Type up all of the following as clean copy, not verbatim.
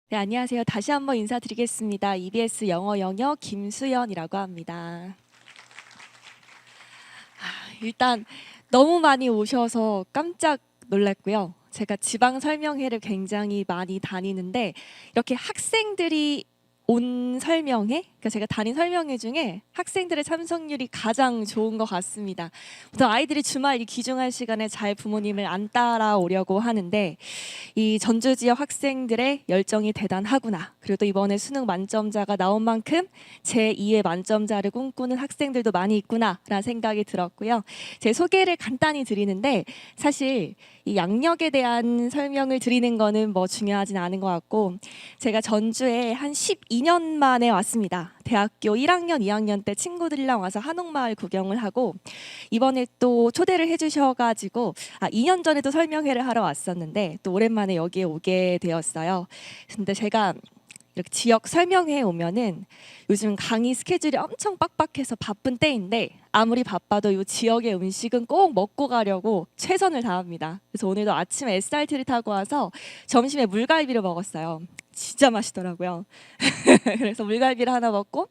네, 안녕하세요. 다시 한번 인사드리겠습니다. EBS 영어 영역 김수연이라고 합니다. 일단 너무 많이 오셔서 깜짝 놀랐고요. 제가 지방 설명회를 굉장히 많이 다니는데 이렇게 학생들이 온 설명회, 그러니까 제가 다닌 설명회 중에 학생들의 참석률이 가장 좋은 것 같습니다. 보통 아이들이 주말 이 귀중한 시간에 잘 부모님을 안 따라오려고 하는데 이 전주 지역 학생들의 열정이 대단하구나. 그리고 또 이번에 수능 만점자가 나온 만큼 제2의 만점자를 꿈꾸는 학생들도 많이 있구나라는 생각이 들었고요. 제 소개를 간단히 드리는데 사실 이 양력에 대한 설명을 드리는 거는 뭐 중요하진 않은 것 같고, 제가 전주에 한 12년 만에 왔습니다. 대학교 1학년, 2학년 때 친구들이랑 와서 한옥마을 구경을 하고, 이번에 또 초대를 해주셔가지고 2년 전에도 설명회를 하러 왔었는데 또 오랜만에 여기에 오게 되었어요. 근데 제가 이렇게 지역 설명회에 오면은 요즘 강의 스케줄이 엄청 빡빡해서 바쁜 때인데 아무리 바빠도 이 지역의 음식은 꼭 먹고 가려고 최선을 다합니다. 그래서 오늘도 아침에 SRT를 타고 와서 점심에 물갈비를 먹었어요. 진짜 맛있더라고요. 그래서 물갈비를 하나 먹고,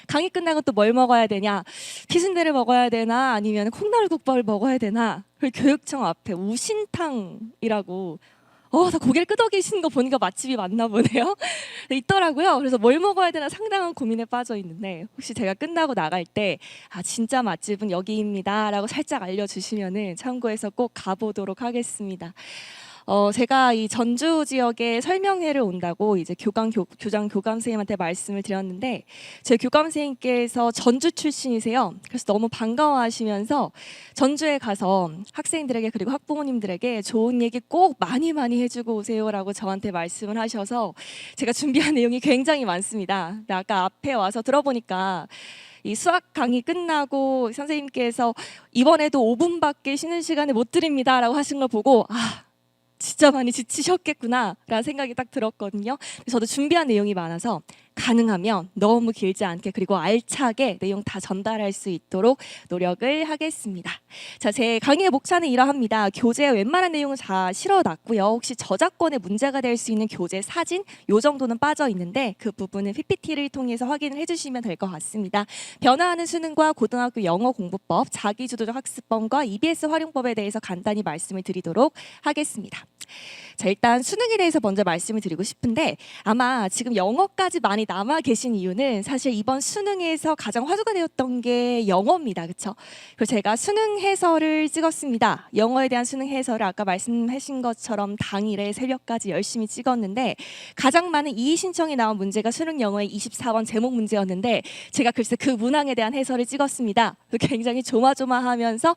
강의 끝나고 또 뭘 먹어야 되냐, 피순대를 먹어야 되나 아니면 콩나물국밥을 먹어야 되나, 그 교육청 앞에 우신탕이라고 다 고개를 끄덕이시는 거 보니까 맛집이 맞나 보네요. 있더라고요. 그래서 뭘 먹어야 되나 상당한 고민에 빠져 있는데, 혹시 제가 끝나고 나갈 때 진짜 맛집은 여기입니다라고 살짝 알려주시면은 참고해서 꼭 가보도록 하겠습니다. 제가 이 전주 지역에 설명회를 온다고 이제 교장 교감 선생님한테 말씀을 드렸는데, 제 교감 선생님께서 전주 출신이세요. 그래서 너무 반가워하시면서 전주에 가서 학생들에게 그리고 학부모님들에게 좋은 얘기 꼭 많이 많이 해주고 오세요라고 저한테 말씀을 하셔서 제가 준비한 내용이 굉장히 많습니다. 근데 아까 앞에 와서 들어보니까 이 수학 강의 끝나고 선생님께서 이번에도 5분밖에 쉬는 시간을 못 드립니다라고 하신 걸 보고 진짜 많이 지치셨겠구나 라는 생각이 딱 들었거든요. 저도 준비한 내용이 많아서 가능하면 너무 길지 않게 그리고 알차게 내용 다 전달할 수 있도록 노력을 하겠습니다. 자, 제 강의의 목차는 이러합니다. 교재에 웬만한 내용은 다 실어놨고요. 혹시 저작권에 문제가 될 수 있는 교재 사진 요 정도는 빠져 있는데 그 부분은 PPT를 통해서 확인을 해주시면 될 것 같습니다. 변화하는 수능과 고등학교 영어 공부법, 자기주도적 학습법과 EBS 활용법에 대해서 간단히 말씀을 드리도록 하겠습니다. 자, 일단 수능에 대해서 먼저 말씀을 드리고 싶은데, 아마 지금 영어까지 많이 남아 계신 이유는 사실 이번 수능에서 가장 화두가 되었던 게 영어입니다. 그렇죠? 그래서 제가 수능 해설을 찍었습니다. 영어에 대한 수능 해설을 아까 말씀하신 것처럼 당일에 새벽까지 열심히 찍었는데, 가장 많은 이의 신청이 나온 문제가 수능 영어의 24번 제목 문제였는데 제가 글쎄 그 문항에 대한 해설을 찍었습니다. 굉장히 조마조마하면서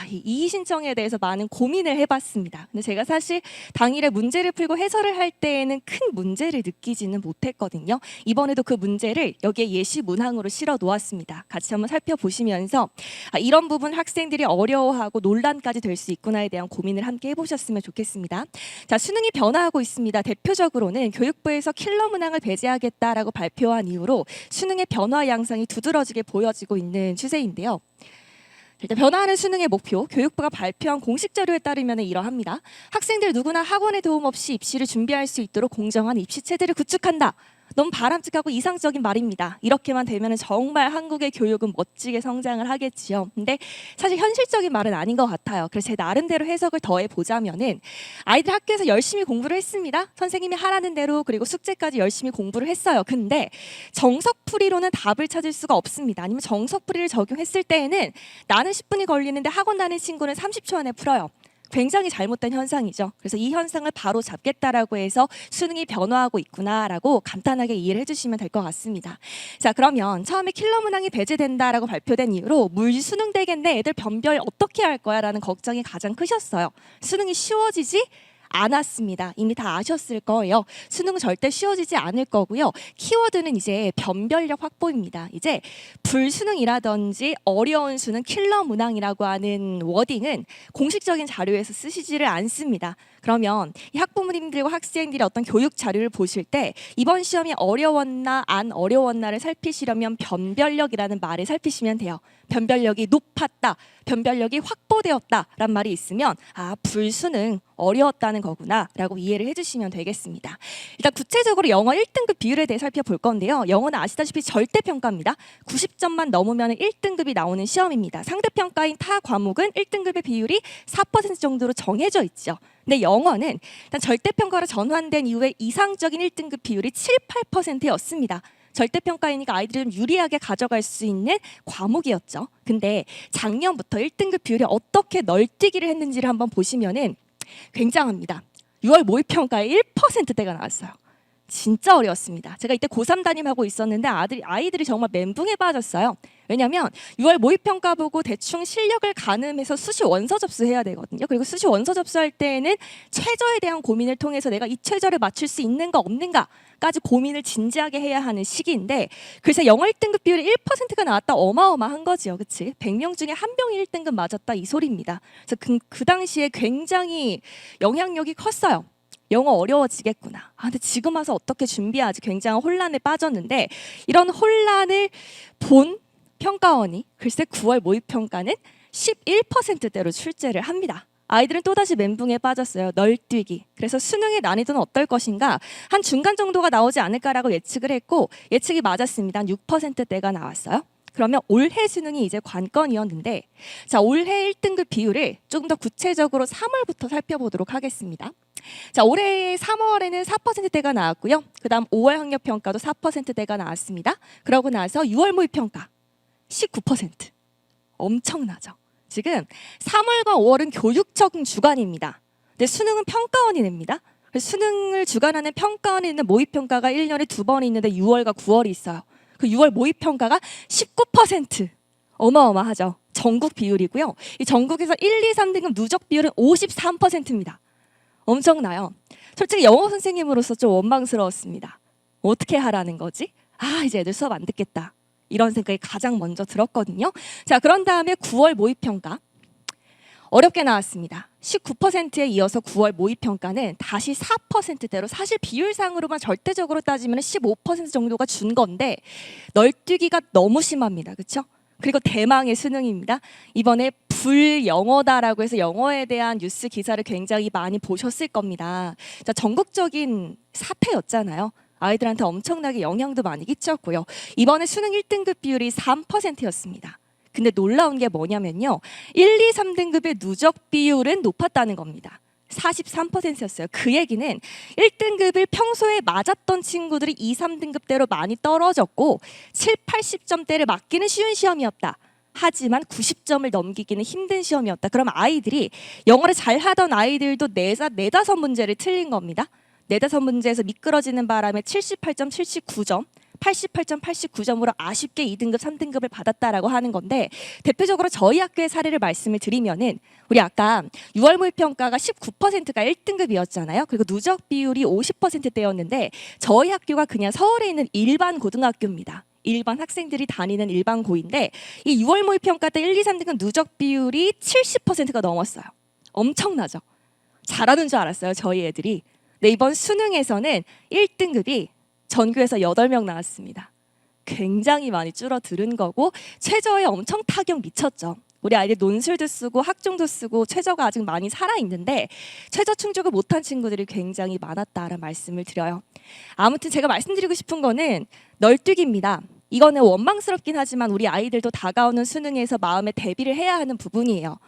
이 이의 신청에 대해서 많은 고민을 해봤습니다. 근데 제가 사실 당일에 문제를 풀고 해설을 할 때에는 큰 문제를 느끼지는 못했거든요. 이번에도 그 문제를 여기에 예시 문항으로 실어 놓았습니다. 같이 한번 살펴보시면서 이런 부분 학생들이 어려워하고 논란까지 될 수 있구나에 대한 고민을 함께 해보셨으면 좋겠습니다. 자, 수능이 변화하고 있습니다. 대표적으로는 교육부에서 킬러 문항을 배제하겠다라고 발표한 이후로 수능의 변화 양상이 두드러지게 보여지고 있는 추세인데요. 일단 변화하는 수능의 목표, 교육부가 발표한 공식 자료에 따르면 이러합니다. 학생들 누구나 학원의 도움 없이 입시를 준비할 수 있도록 공정한 입시 체제를 구축한다. 너무 바람직하고 이상적인 말입니다. 이렇게만 되면 정말 한국의 교육은 멋지게 성장을 하겠지요. 근데 사실 현실적인 말은 아닌 것 같아요. 그래서 제 나름대로 해석을 더해 보자면은, 아이들 학교에서 열심히 공부를 했습니다. 선생님이 하라는 대로, 그리고 숙제까지 열심히 공부를 했어요. 근데 정석풀이로는 답을 찾을 수가 없습니다. 아니면 정석풀이를 적용했을 때에는 나는 10분이 걸리는데 학원 다니는 친구는 30초 안에 풀어요. 굉장히 잘못된 현상이죠. 그래서 이 현상을 바로 잡겠다라고 해서 수능이 변화하고 있구나라고 간단하게 이해를 해주시면 될 것 같습니다. 자, 그러면 처음에 킬러 문항이 배제된다라고 발표된 이후로 수능 되겠네, 애들 변별 어떻게 할 거야 라는 걱정이 가장 크셨어요. 수능이 쉬워지지 않았습니다. 이미 다 아셨을 거예요. 수능은 절대 쉬워지지 않을 거고요. 키워드는 이제 변별력 확보입니다. 이제 불수능이라든지 어려운 수능, 킬러 문항이라고 하는 워딩은 공식적인 자료에서 쓰시지를 않습니다. 그러면 이 학부모님들과 학생들이 어떤 교육 자료를 보실 때 이번 시험이 어려웠나 안 어려웠나를 살피시려면 변별력이라는 말을 살피시면 돼요. 변별력이 높았다, 변별력이 확보되었다란 말이 있으면 불수능 어려웠다는 거구나 라고 이해를 해주시면 되겠습니다. 일단 구체적으로 영어 1등급 비율에 대해 살펴볼 건데요. 영어는 아시다시피 절대평가입니다. 90점만 넘으면 1등급이 나오는 시험입니다. 상대평가인 타 과목은 1등급의 비율이 4% 정도로 정해져 있죠. 근데 영어는 일단 절대평가로 전환된 이후에 이상적인 1등급 비율이 7, 8%였습니다. 절대평가이니까 아이들이 좀 유리하게 가져갈 수 있는 과목이었죠. 근데 작년부터 1등급 비율이 어떻게 널뛰기를 했는지를 한번 보시면은 굉장합니다. 6월 모의평가에 1%대가 나왔어요. 진짜 어려웠습니다. 제가 이때 고3 담임하고 있었는데 아이들이 정말 멘붕에 빠졌어요. 왜냐하면 6월 모의평가 보고 대충 실력을 가늠해서 수시 원서 접수해야 되거든요. 그리고 수시 원서 접수할 때에는 최저에 대한 고민을 통해서 내가 이 최저를 맞출 수 있는가 없는가까지 고민을 진지하게 해야 하는 시기인데 글쎄 영어 1등급 비율이 1%가 나왔다 어마어마한 거지요. 그치? 100명 중에 한 명이 1등급 맞았다 이 소리입니다. 그래서 그 당시에 굉장히 영향력이 컸어요. 영어 어려워지겠구나. 근데 지금 와서 어떻게 준비하지? 굉장한 혼란에 빠졌는데 이런 혼란을 본 평가원이 글쎄 9월 모의평가는 11%대로 출제를 합니다. 아이들은 또다시 멘붕에 빠졌어요. 널뛰기. 그래서 수능의 난이도는 어떨 것인가? 한 중간 정도가 나오지 않을까라고 예측을 했고 예측이 맞았습니다. 한 6%대가 나왔어요. 그러면 올해 수능이 이제 관건이었는데 자 올해 1등급 비율을 조금 더 구체적으로 3월부터 살펴보도록 하겠습니다. 자 올해 3월에는 4%대가 나왔고요. 그 다음 5월 학력평가도 4%대가 나왔습니다. 그러고 나서 6월 모의평가 19%. 엄청나죠. 지금 3월과 5월은 교육적 주간입니다. 근데 수능은 평가원이 냅니다. 수능을 주관하는 평가원이 있는 모의평가가 1년에 2번이 있는데 6월과 9월이 있어요. 그 6월 모의평가가 19%. 어마어마하죠. 전국 비율이고요. 이 전국에서 1, 2, 3등급 누적 비율은 53%입니다. 엄청나요. 솔직히 영어 선생님으로서 좀 원망스러웠습니다. 어떻게 하라는 거지? 이제 애들 수업 안 듣겠다. 이런 생각이 가장 먼저 들었거든요. 자, 그런 다음에 9월 모의평가. 어렵게 나왔습니다. 19%에 이어서 9월 모의평가는 다시 4%대로 사실 비율상으로만 절대적으로 따지면 15% 정도가 준 건데 널뛰기가 너무 심합니다. 그렇죠? 그리고 대망의 수능입니다. 이번에 불영어다라고 해서 영어에 대한 뉴스 기사를 굉장히 많이 보셨을 겁니다. 자, 전국적인 사태였잖아요. 아이들한테 엄청나게 영향도 많이 끼쳤고요. 이번에 수능 1등급 비율이 3%였습니다. 근데 놀라운 게 뭐냐면요. 1, 2, 3등급의 누적 비율은 높았다는 겁니다. 43%였어요. 그 얘기는 1등급을 평소에 맞았던 친구들이 2, 3등급대로 많이 떨어졌고 7, 80점대를 맞기는 쉬운 시험이었다. 하지만 90점을 넘기기는 힘든 시험이었다. 그럼 아이들이 영어를 잘하던 아이들도 네다섯 문제를 틀린 겁니다. 네다섯 문제에서 미끄러지는 바람에 78점, 79점, 88점, 89점으로 아쉽게 2등급, 3등급을 받았다라고 하는 건데 대표적으로 저희 학교의 사례를 말씀을 드리면은 우리 아까 6월 모의평가가 19%가 1등급이었잖아요. 그리고 누적 비율이 50%대였는데 저희 학교가 그냥 서울에 있는 일반 고등학교입니다. 일반 학생들이 다니는 일반 고인데 이 6월 모의평가 때 1, 2, 3등급 누적 비율이 70%가 넘었어요. 엄청나죠? 잘하는 줄 알았어요, 저희 애들이. 네, 이번 수능에서는 1등급이 전교에서 8명 나왔습니다. 굉장히 많이 줄어드는 거고 최저에 엄청 타격 미쳤죠. 우리 아이들 논술도 쓰고 학종도 쓰고 최저가 아직 많이 살아있는데 최저 충족을 못한 친구들이 굉장히 많았다라는 말씀을 드려요. 아무튼 제가 말씀드리고 싶은 거는 널뛰기입니다. 이거는 원망스럽긴 하지만 우리 아이들도 다가오는 수능에서 마음의 대비를 해야 하는 부분이에요.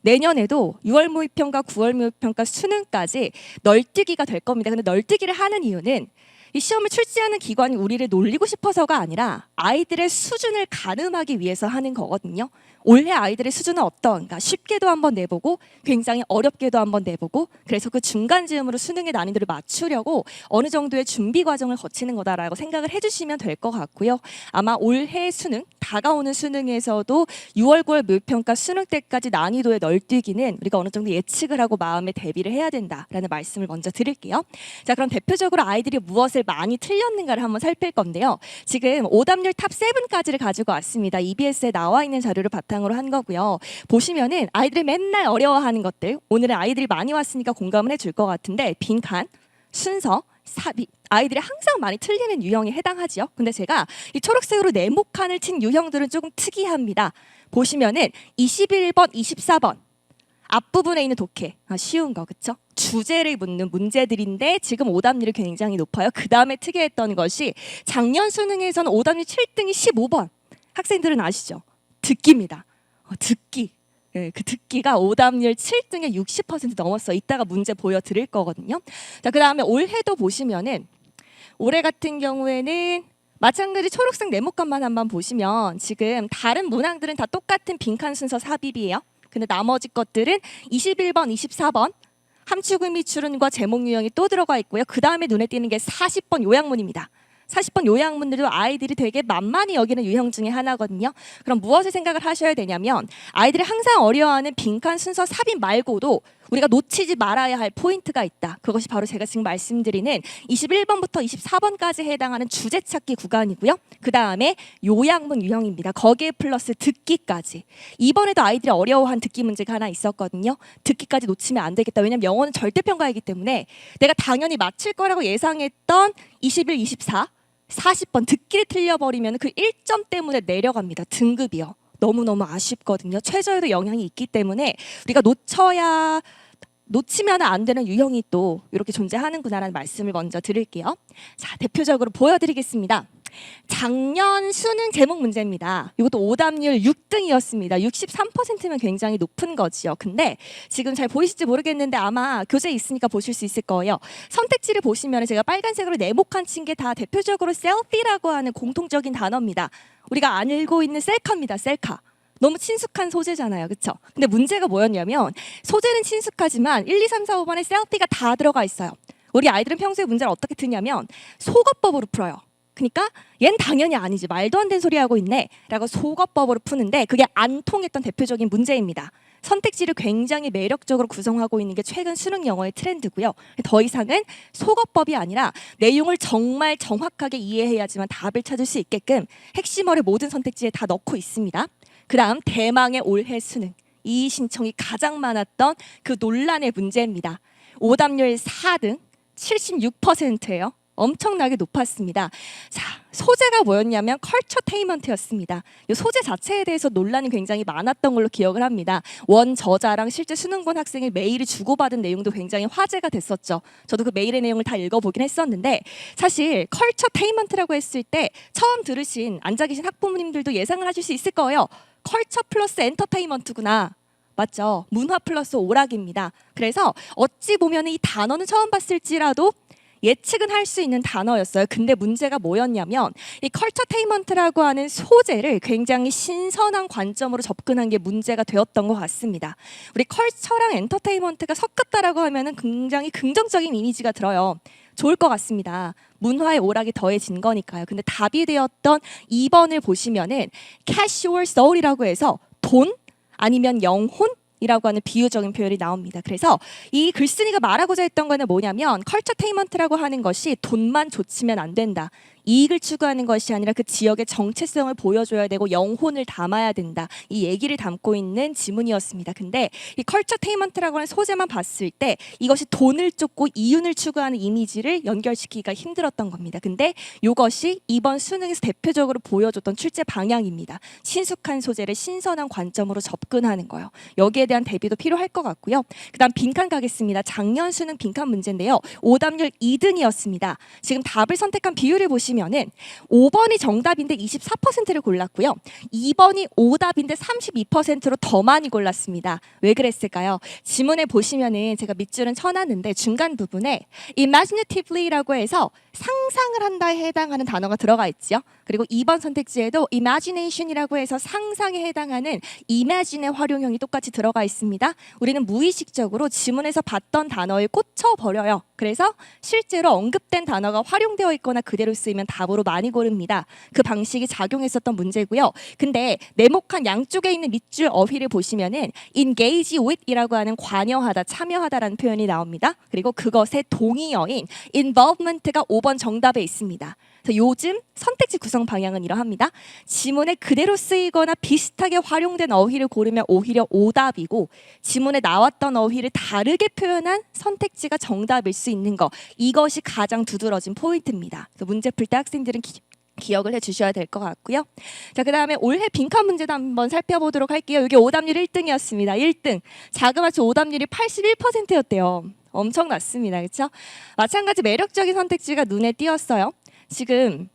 내년에도 6월 모의평가, 9월 모의평가, 수능까지 널뛰기가 될 겁니다. 근데 널뛰기를 하는 이유는 이 시험을 출제하는 기관이 우리를 놀리고 싶어서가 아니라 아이들의 수준을 가늠하기 위해서 하는 거거든요. 올해 아이들의 수준은 어떤가 쉽게도 한번 내보고 굉장히 어렵게도 한번 내보고 그래서 그 중간지음으로 수능의 난이도를 맞추려고 어느 정도의 준비 과정을 거치는 거다라고 생각을 해주시면 될 것 같고요. 아마 올해 수능, 다가오는 수능에서도 6월, 9월 모의평가 수능 때까지 난이도의 널뛰기는 우리가 어느 정도 예측을 하고 마음의 대비를 해야 된다라는 말씀을 먼저 드릴게요. 자, 그럼 대표적으로 아이들이 무엇을 많이 틀렸는가를 한번 살필 건데요. 지금 오답률 탑 7까지를 가지고 왔습니다. EBS에 나와 있는 자료를 바탕 바탕으로 한 거고요. 보시면은 아이들이 맨날 어려워하는 것들, 오늘은 아이들이 많이 왔으니까 공감을 해줄 것 같은데 빈칸, 순서, 삽입, 아이들이 항상 많이 틀리는 유형에 해당하지요. 근데 제가 이 초록색으로 네모칸을 친 유형들은 조금 특이합니다. 보시면은 21번, 24번 앞부분에 있는 독해, 쉬운 거 그쵸? 주제를 묻는 문제들인데 지금 오답률이 굉장히 높아요. 그 다음에 특이했던 것이 작년 수능에서는 오답률 7등이 15번. 학생들은 아시죠? 듣기입니다. 듣기. 네, 그 듣기가 오답률 7등에 60% 넘었어요. 이따가 문제 보여드릴 거거든요. 자, 그 다음에 올해도 보시면은 올해 같은 경우에는 마찬가지 초록색 네모칸만 한번 보시면 지금 다른 문항들은 다 똑같은 빈칸 순서 삽입이에요. 근데 나머지 것들은 21번, 24번 함축 의미 추론과 제목 유형이 또 들어가 있고요. 그 다음에 눈에 띄는 게 40번 요약문입니다. 40번 요약문들도 아이들이 되게 만만히 여기는 유형 중에 하나거든요. 그럼 무엇을 생각을 하셔야 되냐면 아이들이 항상 어려워하는 빈칸 순서 삽입 말고도 우리가 놓치지 말아야 할 포인트가 있다. 그것이 바로 제가 지금 말씀드리는 21번부터 24번까지 해당하는 주제 찾기 구간이고요. 그 다음에 요약문 유형입니다. 거기에 플러스 듣기까지. 이번에도 아이들이 어려워한 듣기 문제가 하나 있었거든요. 듣기까지 놓치면 안 되겠다. 왜냐면 영어는 절대평가이기 때문에 내가 당연히 맞힐 거라고 예상했던 21, 24 40번 듣기를 틀려버리면 그 1점 때문에 내려갑니다. 등급이요. 너무너무 아쉽거든요. 최저에도 영향이 있기 때문에 우리가 놓치면 안 되는 유형이 또 이렇게 존재하는구나라는 말씀을 먼저 드릴게요. 자, 대표적으로 보여드리겠습니다. 작년 수능 제목 문제입니다. 이것도 오답률 6등이었습니다. 63%면 굉장히 높은 거지요. 근데 지금 잘 보이실지 모르겠는데 아마 교재에 있으니까 보실 수 있을 거예요. 선택지를 보시면 제가 빨간색으로 네모칸 친 게 다 대표적으로 셀피라고 하는 공통적인 단어입니다. 우리가 알고 있는 셀카입니다. 셀카. 너무 친숙한 소재잖아요. 그렇죠? 근데 문제가 뭐였냐면 소재는 친숙하지만 1, 2, 3, 4, 5번에 셀피가 다 들어가 있어요. 우리 아이들은 평소에 문제를 어떻게 듣냐면 속어법으로 풀어요. 그러니까 얜 당연히 아니지. 말도 안 되는 소리 하고 있네. 라고 속어법으로 푸는데 그게 안 통했던 대표적인 문제입니다. 선택지를 굉장히 매력적으로 구성하고 있는 게 최근 수능 영어의 트렌드고요. 더 이상은 속어법이 아니라 내용을 정말 정확하게 이해해야지만 답을 찾을 수 있게끔 핵심어를 모든 선택지에 다 넣고 있습니다. 그 다음 대망의 올해 수능. 이 신청이 가장 많았던 그 논란의 문제입니다. 오답률 4등 76%예요. 엄청나게 높았습니다. 자, 소재가 뭐였냐면 컬처테인먼트였습니다. 이 소재 자체에 대해서 논란이 굉장히 많았던 걸로 기억을 합니다. 원 저자랑 실제 수능본 학생이 메일을 주고받은 내용도 굉장히 화제가 됐었죠. 저도 그 메일의 내용을 다 읽어보긴 했었는데 사실 컬처테인먼트라고 했을 때 처음 들으신 앉아 계신 학부모님들도 예상을 하실 수 있을 거예요. 컬처 플러스 엔터테인먼트구나. 맞죠? 문화 플러스 오락입니다. 그래서 어찌 보면 이 단어는 처음 봤을지라도 예측은 할 수 있는 단어였어요. 근데 문제가 뭐였냐면 이 컬처테인먼트라고 하는 소재를 굉장히 신선한 관점으로 접근한 게 문제가 되었던 것 같습니다. 우리 컬처랑 엔터테인먼트가 섞였다라고 하면은 굉장히 긍정적인 이미지가 들어요. 좋을 것 같습니다. 문화의 오락이 더해진 거니까요. 근데 답이 되었던 2번을 보시면은 casual soul이라고 해서 돈 아니면 영혼 이라고 하는 비유적인 표현이 나옵니다. 그래서 이 글쓴이가 말하고자 했던 거는 뭐냐면 컬처테인먼트라고 하는 것이 돈만 좇으면 안 된다. 이익을 추구하는 것이 아니라 그 지역의 정체성을 보여줘야 되고 영혼을 담아야 된다. 이 얘기를 담고 있는 지문이었습니다. 근데 이 컬처테인먼트라고 하는 소재만 봤을 때 이것이 돈을 쫓고 이윤을 추구하는 이미지를 연결시키기가 힘들었던 겁니다. 근데 이것이 이번 수능에서 대표적으로 보여줬던 출제 방향입니다. 친숙한 소재를 신선한 관점으로 접근하는 거예요. 여기에 대한 대비도 필요할 것 같고요. 그 다음 빈칸 가겠습니다. 작년 수능 빈칸 문제인데요. 오답률 2등이었습니다. 지금 답을 선택한 비율을 보시면은 5번이 정답인데 24%를 골랐고요. 2번이 오답인데 32%로 더 많이 골랐습니다. 왜 그랬을까요? 지문에 보시면은 제가 밑줄은 쳐놨는데 중간 부분에 imaginatively라고 해서 상상을 한다에 해당하는 단어가 들어가 있죠. 그리고 2번 선택지에도 imagination이라고 해서 상상에 해당하는 imagine의 활용형이 똑같이 들어가 있습니다. 우리는 무의식적으로 지문에서 봤던 단어에 꽂혀버려요. 그래서 실제로 언급된 단어가 활용되어 있거나 그대로 쓰이면 고르면 답으로 많이 고릅니다. 그 방식이 작용했었던 문제고요. 근데 네모칸 양쪽에 있는 밑줄 어휘를 보시면은 engage with이라고 하는 관여하다, 참여하다라는 표현이 나옵니다. 그리고 그것의 동의어인 involvement가 5번 정답에 있습니다. 그래서 요즘 선택지 구성 방향은 이러합니다. 지문에 그대로 쓰이거나 비슷하게 활용된 어휘를 고르면 오히려 오답이고, 지문에 나왔던 어휘를 다르게 표현한 선택지가 정답일 수 있는 거, 이것이 가장 두드러진 포인트입니다. 그래서 문제 풀 때 학생들은 기억을 해주셔야 될 것 같고요. 자, 그 다음에 올해 빈칸 문제도 한번 살펴보도록 할게요. 여기 오답률 1등이었습니다. 1등. 자그마치 오답률이 81%였대요. 엄청났습니다. 그렇죠? 마찬가지 매력적인 선택지가 눈에 띄었어요. 지금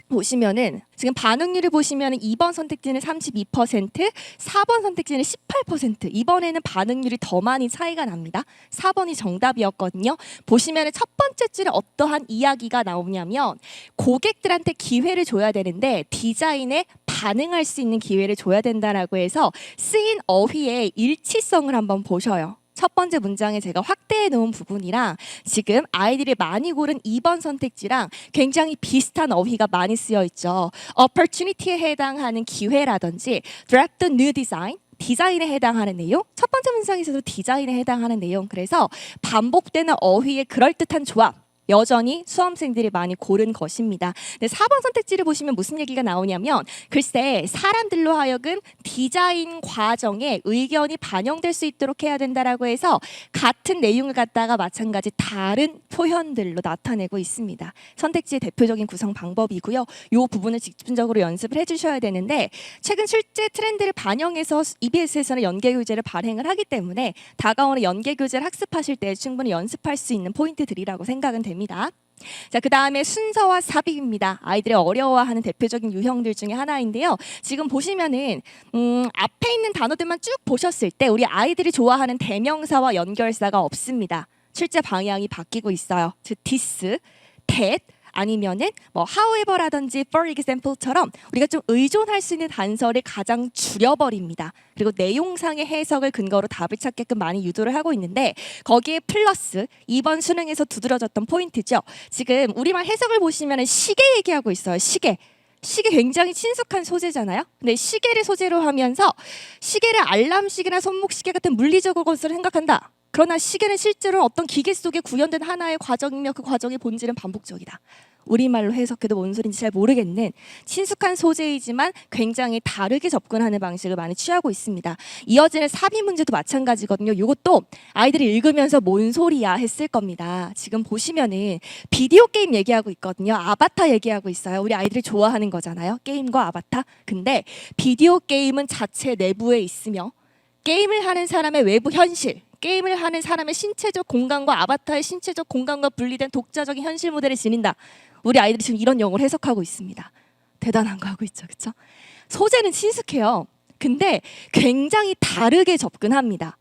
보시면은 지금 반응률을 보시면은 2번 선택지는 32%, 4번 선택지는 18%. 이번에는 반응률이 더 많이 차이가 납니다. 4번이 정답이었거든요. 보시면은 첫 번째 줄에 어떠한 이야기가 나오냐면 고객들한테 기회를 줘야 되는데 디자인에 반응할 수 있는 기회를 줘야 된다라고 해서 쓰인 어휘의 일치성을 한번 보셔요. 첫 번째 문장에 제가 확대해 놓은 부분이랑 지금 아이들이 많이 고른 2번 선택지랑 굉장히 비슷한 어휘가 많이 쓰여 있죠. opportunity에 해당하는 기회라든지 draft new design, 디자인에 해당하는 내용, 첫 번째 문장에서도 디자인에 해당하는 내용. 그래서 반복되는 어휘의 그럴듯한 조합, 여전히 수험생들이 많이 고른 것입니다. 근데 4번 선택지를 보시면 무슨 얘기가 나오냐면 글쎄 사람들로 하여금 디자인 과정에 의견이 반영될 수 있도록 해야 된다라고 해서 같은 내용을 갖다가 마찬가지 다른 표현들로 나타내고 있습니다. 선택지의 대표적인 구성 방법이고요. 이 부분을 집중적으로 연습을 해주셔야 되는데 최근 실제 트렌드를 반영해서 EBS에서는 연계교재를 발행을 하기 때문에 다가오는 연계교재를 학습하실 때 충분히 연습할 수 있는 포인트들이라고 생각은 됩니다. 자, 그 다음에 순서와 삽입입니다. 아이들이 어려워하는 대표적인 유형들 중에 하나인데요. 지금 보시면은 앞에 있는 단어들만 쭉 보셨을 때 우리 아이들이 좋아하는 대명사와 연결사가 없습니다. 출제 방향이 바뀌고 있어요. 즉 this, that, 아니면은 뭐 however라든지 for example처럼 우리가 좀 의존할 수 있는 단서를 가장 줄여버립니다. 그리고 내용상의 해석을 근거로 답을 찾게끔 많이 유도를 하고 있는데 거기에 플러스 이번 수능에서 두드러졌던 포인트죠. 지금 우리말 해석을 보시면 시계 얘기하고 있어요. 시계. 시계 굉장히 친숙한 소재잖아요. 근데 시계를 소재로 하면서 시계를 알람시계나 손목시계 같은 물리적인 것으로 생각한다. 그러나 시계는 실제로 어떤 기계 속에 구현된 하나의 과정이며 그 과정의 본질은 반복적이다. 우리말로 해석해도 뭔 소리인지 잘 모르겠는 친숙한 소재이지만 굉장히 다르게 접근하는 방식을 많이 취하고 있습니다. 이어지는 삽입 문제도 마찬가지거든요. 이것도 아이들이 읽으면서 뭔 소리야 했을 겁니다. 지금 보시면은 비디오 게임 얘기하고 있거든요. 아바타 얘기하고 있어요. 우리 아이들이 좋아하는 거잖아요. 게임과 아바타. 근데 비디오 게임은 자체 내부에 있으며 게임을 하는 사람의 외부 현실, 게임을 하는 사람의 신체적 공간과 아바타의 신체적 공간과 분리된 독자적인 현실 모델을 지닌다. 우리 아이들이 지금 이런 영어를 해석하고 있습니다. 대단한 거 하고 있죠, 그렇죠? 소재는 친숙해요. 근데 굉장히 다르게 접근합니다.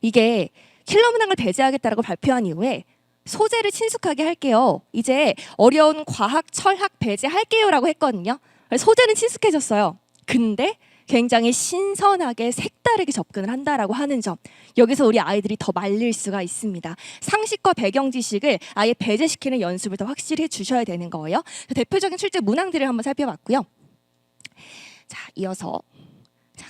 이게 킬러 문항을 배제하겠다라고 발표한 이후에 소재를 친숙하게 할게요. 이제 어려운 과학, 철학 배제할게요라고 했거든요. 소재는 친숙해졌어요. 근데 굉장히 신선하게 색다르게 접근을 한다라고 하는 점, 여기서 우리 아이들이 더 말릴 수가 있습니다. 상식과 배경 지식을 아예 배제시키는 연습을 더 확실히 해주셔야 되는 거예요. 대표적인 출제 문항들을 한번 살펴봤고요. 자, 이어서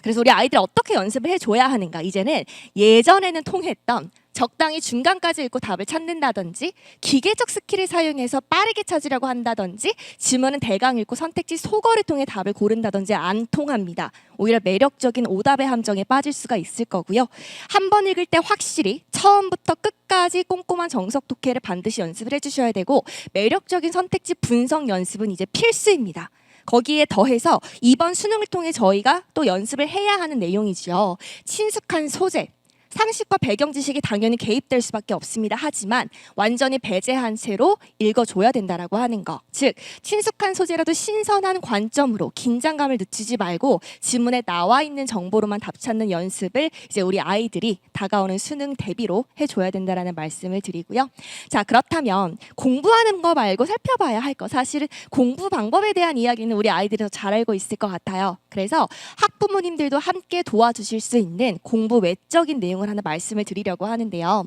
그래서 우리 아이들이 어떻게 연습을 해줘야 하는가. 이제는 예전에는 통했던 적당히 중간까지 읽고 답을 찾는다든지 기계적 스킬을 사용해서 빠르게 찾으려고 한다든지 지문은 대강 읽고 선택지 소거를 통해 답을 고른다든지 안 통합니다. 오히려 매력적인 오답의 함정에 빠질 수가 있을 거고요. 한 번 읽을 때 확실히 처음부터 끝까지 꼼꼼한 정석 독해를 반드시 연습을 해주셔야 되고 매력적인 선택지 분석 연습은 이제 필수입니다. 거기에 더해서 이번 수능을 통해 저희가 또 연습을 해야 하는 내용이죠. 친숙한 소재, 상식과 배경 지식이 당연히 개입될 수밖에 없습니다. 하지만 완전히 배제한 채로 읽어줘야 된다라고 하는 거. 즉 친숙한 소재라도 신선한 관점으로 긴장감을 늦추지 말고 지문에 나와 있는 정보로만 답 찾는 연습을 이제 우리 아이들이 다가오는 수능 대비로 해줘야 된다라는 말씀을 드리고요. 자, 그렇다면 공부하는 거 말고 살펴봐야 할 거, 사실은 공부 방법에 대한 이야기는 우리 아이들이 더 잘 알고 있을 것 같아요. 그래서 학부모님들도 함께 도와주실 수 있는 공부 외적인 내용을 내용을 하나 말씀을 드리려고 하는데요.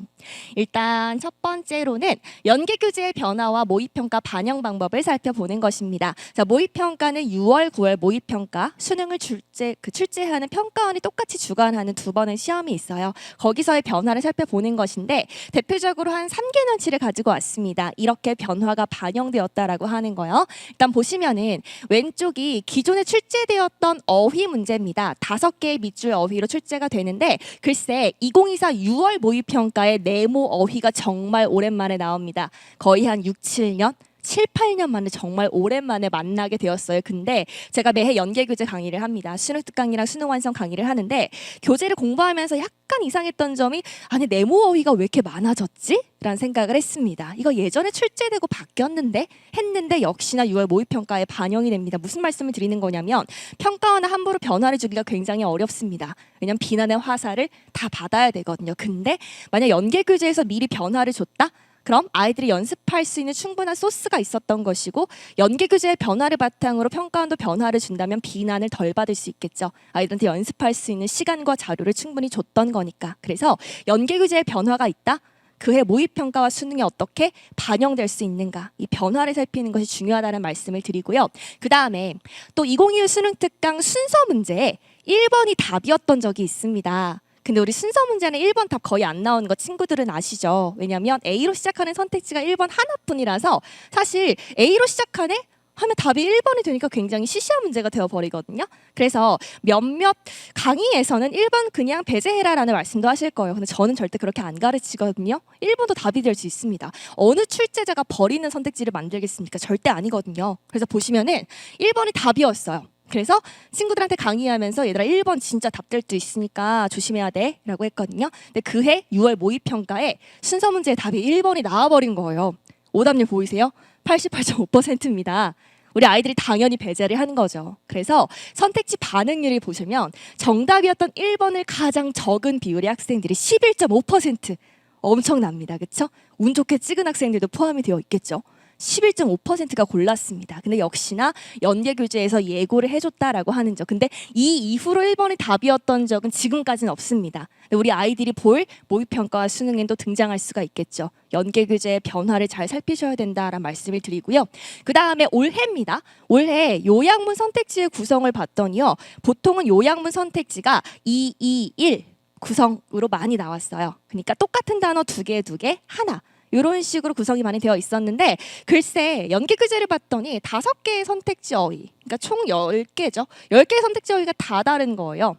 일단 첫 번째로는 연계교재의 변화와 모의평가 반영 방법을 살펴보는 것입니다. 자, 모의평가는 6월, 9월 모의평가, 수능을 출제하는 평가원이 똑같이 주관하는 두 번의 시험이 있어요. 거기서의 변화를 살펴보는 것인데 대표적으로 한 3개년치를 가지고 왔습니다. 이렇게 변화가 반영되었다라고 하는 거요. 일단 보시면은 왼쪽이 기존에 출제되었던 어휘 문제입니다. 5개의 밑줄 어휘로 출제가 되는데 글쎄 2024 6월 모의평가의 네모 어휘가 정말 오랜만에 나옵니다. 거의 한 6, 7년? 7, 8년 만에 정말 오랜만에 만나게 되었어요. 근데 제가 매해 연계교재 강의를 합니다. 수능 특강이랑 수능 완성 강의를 하는데 교재를 공부하면서 약간 이상했던 점이 아니 네모 어휘가 왜 이렇게 많아졌지? 라는 생각을 했습니다. 이거 예전에 출제되고 바뀌었는데 했는데 역시나 6월 모의평가에 반영이 됩니다. 무슨 말씀을 드리는 거냐면 평가원은 함부로 변화를 주기가 굉장히 어렵습니다. 왜냐면 비난의 화살을 다 받아야 되거든요. 근데 만약 연계교재에서 미리 변화를 줬다? 그럼 아이들이 연습할 수 있는 충분한 소스가 있었던 것이고 연계교재의 변화를 바탕으로 평가원도 변화를 준다면 비난을 덜 받을 수 있겠죠. 아이들한테 연습할 수 있는 시간과 자료를 충분히 줬던 거니까. 그래서 연계교재의 변화가 있다? 그해 모의평가와 수능에 어떻게 반영될 수 있는가 이 변화를 살피는 것이 중요하다는 말씀을 드리고요. 그 다음에 또 2025 수능특강 순서 문제에 1번이 답이었던 적이 있습니다. 근데 우리 순서 문제는 1번 답 거의 안 나오는 거 친구들은 아시죠? 왜냐하면 A로 시작하는 선택지가 1번 하나뿐이라서 사실 A로 시작하네? 하면 답이 1번이 되니까 굉장히 시시한 문제가 되어버리거든요. 그래서 몇몇 강의에서는 1번 그냥 배제해라라는 말씀도 하실 거예요. 근데 저는 절대 그렇게 안 가르치거든요. 1번도 답이 될 수 있습니다. 어느 출제자가 버리는 선택지를 만들겠습니까? 절대 아니거든요. 그래서 보시면은 1번이 답이었어요. 그래서 친구들한테 강의하면서 얘들아 1번 진짜 답될 수 있으니까 조심해야 돼 라고 했거든요. 근데 그해 6월 모의평가에 순서 문제의 답이 1번이 나와버린 거예요. 오답률 보이세요? 88.5%입니다. 우리 아이들이 당연히 배제를 한 거죠. 그래서 선택지 반응률을 보시면 정답이었던 1번을 가장 적은 비율의 학생들이 11.5% 엄청납니다. 그렇죠? 운 좋게 찍은 학생들도 포함이 되어 있겠죠. 11.5%가 골랐습니다. 근데 역시나 연계교재에서 예고를 해줬다라고 하는 점. 근데 이 이후로 1번이 답이었던 적은 지금까지는 없습니다. 근데 우리 아이들이 볼 모의평가와 수능에도 등장할 수가 있겠죠. 연계교재의 변화를 잘 살피셔야 된다라는 말씀을 드리고요. 그 다음에 올해입니다. 올해 요약문 선택지의 구성을 봤더니요. 보통은 요약문 선택지가 2, 2, 1 구성으로 많이 나왔어요. 그러니까 똑같은 단어 두 개, 하나. 이런 식으로 구성이 많이 되어 있었는데 글쎄 연계교재를 봤더니 5개의 선택지 어휘 그러니까 총 10개죠. 10개의 선택지 어휘가 다 다른 거예요.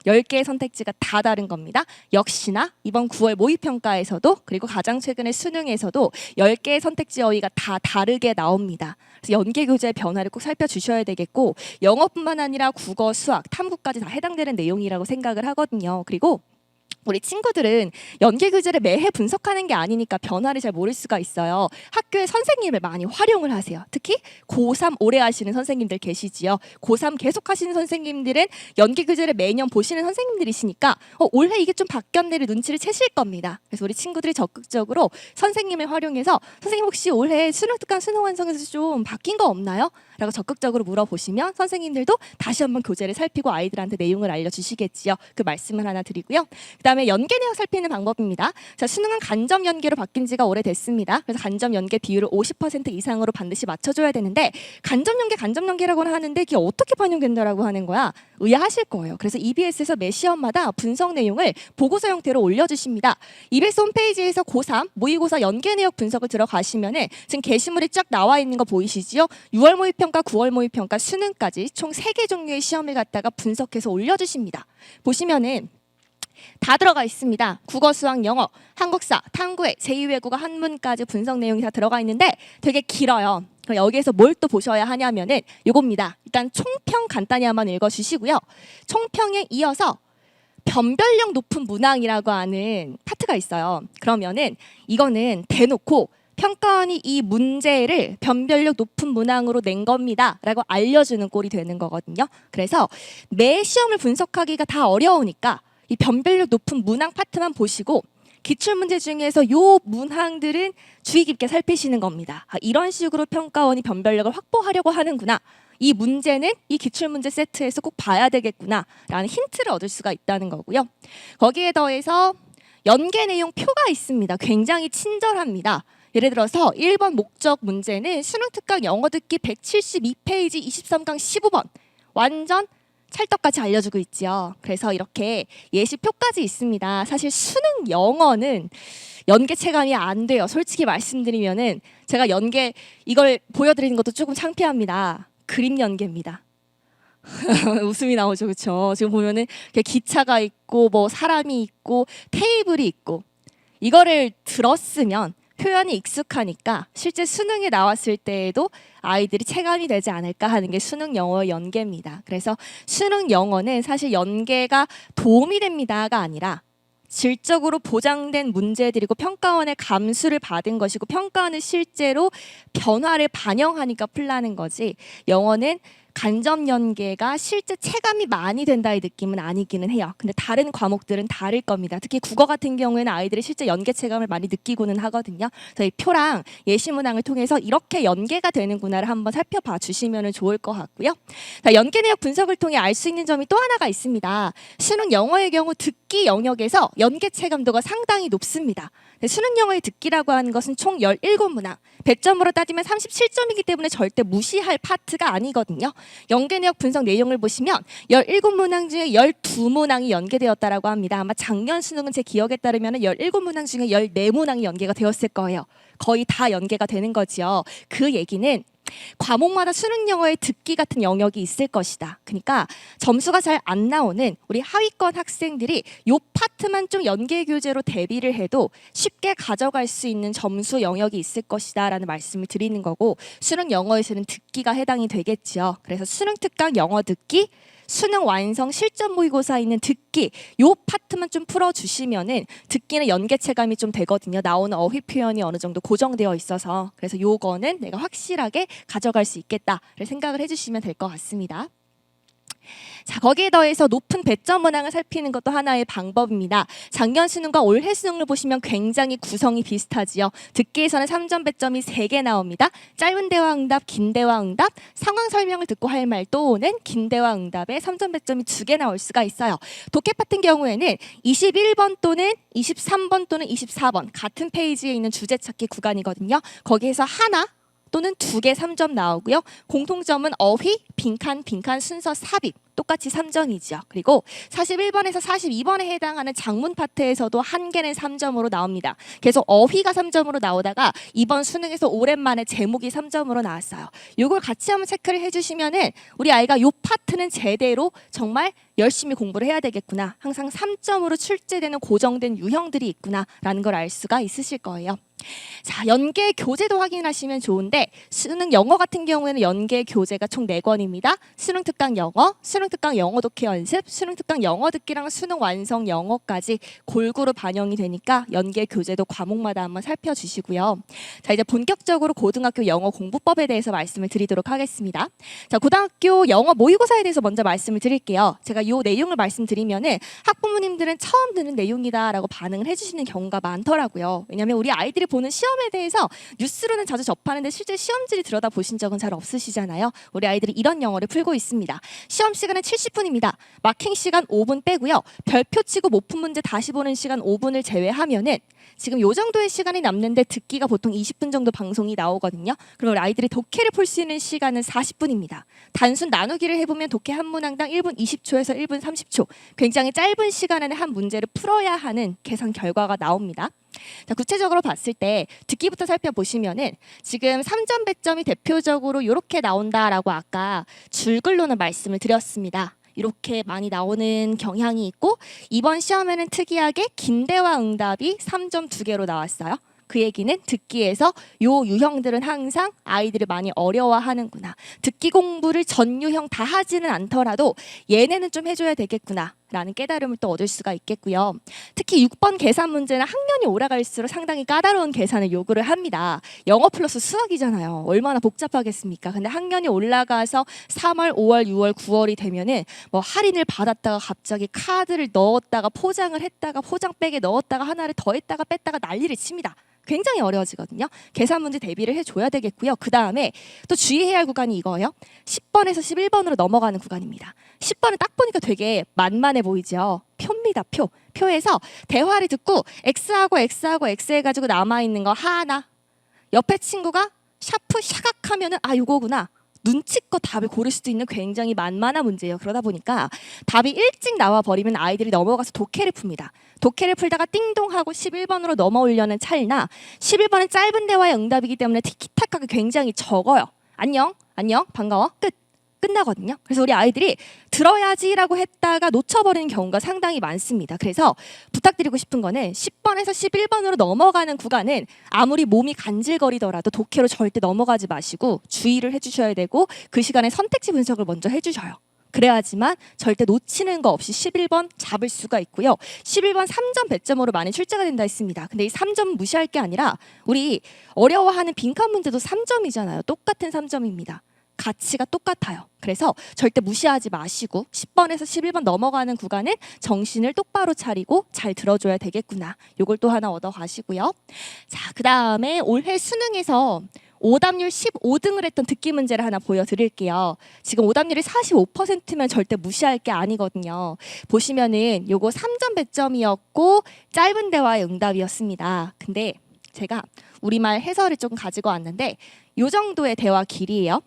10개의 선택지가 다 다른 겁니다. 역시나 이번 9월 모의평가에서도 그리고 가장 최근의 수능에서도 10개의 선택지 어휘가 다 다르게 나옵니다. 그래서 연계교재의 변화를 꼭 살펴주셔야 되겠고 영어뿐만 아니라 국어, 수학, 탐구까지 다 해당되는 내용이라고 생각을 하거든요. 그리고 우리 친구들은 연계교재를 매해 분석하는 게 아니니까 변화를 잘 모를 수가 있어요. 학교에 선생님을 많이 활용을 하세요. 특히 고3 오래 하시는 선생님들 계시지요. 고3 계속 하시는 선생님들은 연계교재를 매년 보시는 선생님들이시니까 올해 이게 좀 바뀌었네를 눈치를 채실 겁니다. 그래서 우리 친구들이 적극적으로 선생님을 활용해서 선생님 혹시 올해 수능특강 수능완성에서 좀 바뀐 거 없나요? 라고 적극적으로 물어보시면 선생님들도 다시 한번 교재를 살피고 아이들한테 내용을 알려주시겠지요. 그 말씀을 하나 드리고요. 그다음에 연계 내역 살피는 방법입니다. 자, 수능은 간접 연계로 바뀐 지가 오래됐습니다. 그래서 간접 연계 비율을 50% 이상으로 반드시 맞춰줘야 되는데 간접 연계라고 하는데 이게 어떻게 반영된다라고 하는 거야? 의아하실 거예요. 그래서 EBS에서 매 시험마다 분석 내용을 보고서 형태로 올려주십니다. EBS 홈페이지에서 고3 모의고사 연계 내역 분석을 들어가시면은 지금 게시물이 쫙 나와 있는 거 보이시지요? 6월 모의평가, 9월 모의평가, 수능까지 총 3개 종류의 시험을 갖다가 분석해서 올려주십니다. 보시면은 다 들어가 있습니다. 국어, 수학, 영어, 한국사, 탐구회, 제2외국어, 한문까지 분석 내용이 다 들어가 있는데 되게 길어요. 그럼 여기에서 뭘 또 보셔야 하냐면은 요겁니다. 일단 총평 간단히 한번 읽어주시고요. 총평에 이어서 변별력 높은 문항이라고 하는 파트가 있어요. 그러면은 이거는 대놓고 평가원이 이 문제를 변별력 높은 문항으로 낸 겁니다 라고 알려주는 꼴이 되는 거거든요. 그래서 매 시험을 분석하기가 다 어려우니까 이 변별력 높은 문항 파트만 보시고 기출문제 중에서 요 문항들은 주의 깊게 살피시는 겁니다. 이런 식으로 평가원이 변별력을 확보하려고 하는구나. 이 문제는 이 기출문제 세트에서 꼭 봐야 되겠구나 라는 힌트를 얻을 수가 있다는 거고요. 거기에 더해서 연계 내용 표가 있습니다. 굉장히 친절합니다. 예를 들어서 1번 목적 문제는 수능 특강 영어 듣기 172페이지 23강 15번 완전 찰떡같이 알려주고 있죠. 그래서 이렇게 예시표까지 있습니다. 사실 수능 영어는 연계 체감이 안 돼요. 솔직히 말씀드리면은 제가 연계 이걸 보여드리는 것도 조금 창피합니다. 그림 연계입니다. 웃음이 나오죠, 그렇죠? 지금 보면은 기차가 있고 뭐 사람이 있고 테이블이 있고 이거를 들었으면 표현이 익숙하니까 실제 수능에 나왔을 때에도 아이들이 체감이 되지 않을까 하는 게 수능 영어의 연계입니다. 그래서 수능 영어는 사실 연계가 도움이 됩니다가 아니라 질적으로 보장된 문제들이고 평가원의 감수를 받은 것이고 평가원은 실제로 변화를 반영하니까 풀라는 거지 영어는 간접 연계가 실제 체감이 많이 된다의 느낌은 아니기는 해요. 근데 다른 과목들은 다를 겁니다. 특히 국어 같은 경우에는 아이들이 실제 연계 체감을 많이 느끼고는 하거든요. 저희 표랑 예시 문항을 통해서 이렇게 연계가 되는구나를 한번 살펴봐 주시면 좋을 것 같고요. 자, 연계 내역 분석을 통해 알 수 있는 점이 또 하나가 있습니다. 수능 영어의 경우 듣기 영역에서 연계 체감도가 상당히 높습니다. 수능 영어의 듣기라고 하는 것은 총 17문항, 100점으로 따지면 37점이기 때문에 절대 무시할 파트가 아니거든요. 연계 내역 분석 내용을 보시면 17문항 중에 12문항이 연계되었다라고 합니다. 아마 작년 수능은 제 기억에 따르면 17문항 중에 14문항이 연계가 되었을 거예요. 거의 다 연계가 되는 거지요. 그 얘기는 과목마다 수능 영어의 듣기 같은 영역이 있을 것이다. 그러니까 점수가 잘 안 나오는 우리 하위권 학생들이 요 파트만 좀 연계 교재로 대비를 해도 쉽게 가져갈 수 있는 점수 영역이 있을 것이다 라는 말씀을 드리는 거고 수능 영어에서는 듣기가 해당이 되겠지요. 그래서 수능 특강 영어 듣기 수능 완성 실전 모의고사 있는 듣기 요 파트만 좀 풀어주시면은 듣기는 연계 체감이 좀 되거든요. 나오는 어휘 표현이 어느 정도 고정되어 있어서 그래서 요거는 내가 확실하게 가져갈 수 있겠다를 생각을 해주시면 될 것 같습니다. 자, 거기에 더해서 높은 배점 문항을 살피는 것도 하나의 방법입니다. 작년 수능과 올해 수능을 보시면 굉장히 구성이 비슷하지요. 듣기에서는 3점 배점이 3개 나옵니다. 짧은 대화 응답, 긴 대화 응답, 상황 설명을 듣고 할 말 또는 긴 대화 응답에 3점 배점이 2개 나올 수가 있어요. 독해 같은 경우에는 21번 또는 23번 또는 24번 같은 페이지에 있는 주제 찾기 구간이거든요. 거기에서 하나 또는 2개 3점 나오고요. 공통점은 어휘, 빈칸, 빈칸 순서 삽입 똑같이 3점이죠. 그리고 41번에서 42번에 해당하는 작문 파트에서도 한 개는 3점으로 나옵니다. 계속 어휘가 3점으로 나오다가 이번 수능에서 오랜만에 제목이 3점으로 나왔어요. 이걸 같이 한번 체크를 해주시면은 우리 아이가 이 파트는 제대로 정말 열심히 공부를 해야 되겠구나. 항상 3점으로 출제되는 고정된 유형들이 있구나라는 걸 알 수가 있으실 거예요. 자, 연계 교재도 확인하시면 좋은데 수능 영어 같은 경우에는 연계 교재가 총 4권입니다. 수능 특강 영어, 수능 특강 영어 독해 연습, 수능 특강 영어 듣기랑 수능 완성 영어까지 골고루 반영이 되니까 연계 교재도 과목마다 한번 살펴주시고요. 자, 이제 본격적으로 고등학교 영어 공부법에 대해서 말씀을 드리도록 하겠습니다. 자, 고등학교 영어 모의고사에 대해서 먼저 말씀을 드릴게요. 제가 이 내용을 말씀드리면은 학부모님들은 처음 듣는 내용이다라고 반응을 해주시는 경우가 많더라고요. 왜냐하면 우리 아이들이 보는 시험에 대해서 뉴스로는 자주 접하는데 실제 시험지를 들여다보신 적은 잘 없으시잖아요. 우리 아이들이 이런 영어를 풀고 있습니다. 시험 시간은 70분입니다. 마킹 시간 5분 빼고요. 별표 치고 못 푼 문제 다시 보는 시간 5분을 제외하면은 지금 요 정도의 시간이 남는데 듣기가 보통 20분 정도 방송이 나오거든요. 그럼 우리 아이들이 독해를 풀 수 있는 시간은 40분입니다. 단순 나누기를 해보면 독해 한 문항당 1분 20초에서 1분 30초 굉장히 짧은 시간 안에 한 문제를 풀어야 하는 계산 결과가 나옵니다. 자, 구체적으로 봤을 때 듣기부터 살펴보시면은 지금 3점 배점이 대표적으로 이렇게 나온다라고 아까 줄글로는 말씀을 드렸습니다. 이렇게 많이 나오는 경향이 있고 이번 시험에는 특이하게 긴 대화 응답이 3점 2개로 나왔어요. 그 얘기는 듣기에서 요 유형들은 항상 아이들이 많이 어려워하는구나. 듣기 공부를 전 유형 다 하지는 않더라도 얘네는 좀 해줘야 되겠구나 라는 깨달음을 또 얻을 수가 있겠고요. 특히 6번 계산 문제는 학년이 올라갈수록 상당히 까다로운 계산을 요구를 합니다. 영어 플러스 수학이잖아요. 얼마나 복잡하겠습니까? 근데 학년이 올라가서 3월, 5월, 6월, 9월이 되면은 뭐 할인을 받았다가 갑자기 카드를 넣었다가 포장을 했다가 포장백에 넣었다가 하나를 더했다가 뺐다가 난리를 칩니다. 굉장히 어려워지거든요. 계산 문제 대비를 해줘야 되겠고요. 그 다음에 또 주의해야 할 구간이 이거예요. 10번에서 11번으로 넘어가는 구간입니다. 10번은 딱 보니까 되게 만만해 보이죠. 표입니다. 표. 표에서 대화를 듣고 X하고 X하고 X 해가지고 남아있는 거 하나. 옆에 친구가 샤프 샤각하면은 아 이거구나. 눈치껏 답을 고를 수도 있는 굉장히 만만한 문제예요. 그러다 보니까 답이 일찍 나와버리면 아이들이 넘어가서 독해를 풉니다. 독해를 풀다가 띵동하고 11번으로 넘어오려는 찰나 11번은 짧은 대화의 응답이기 때문에 티키타카가 굉장히 적어요. 안녕, 안녕, 반가워, 끝나거든요. 그래서 우리 아이들이 들어야지라고 했다가 놓쳐버리는 경우가 상당히 많습니다. 그래서 부탁드리고 싶은 거는 10번에서 11번으로 넘어가는 구간은 아무리 몸이 간질거리더라도 독해로 절대 넘어가지 마시고 주의를 해주셔야 되고 그 시간에 선택지 분석을 먼저 해주셔요. 그래야지만 절대 놓치는 거 없이 11번 잡을 수가 있고요. 11번 3점 배점으로 많이 출제가 된다 했습니다. 근데 이 3점 무시할 게 아니라 우리 어려워하는 빈칸 문제도 3점이잖아요. 똑같은 3점입니다. 가치가 똑같아요. 그래서 절대 무시하지 마시고 10번에서 11번 넘어가는 구간은 정신을 똑바로 차리고 잘 들어줘야 되겠구나. 요걸 또 하나 얻어가시고요. 자, 그 다음에 올해 수능에서 오답률 15등을 했던 듣기 문제를 하나 보여드릴게요. 지금 오답률이 45%면 절대 무시할 게 아니거든요. 보시면은 요거 3점 배점이었고 짧은 대화의 응답이었습니다. 근데 제가 우리말 해설을 좀 가지고 왔는데 요 정도의 대화 길이에요.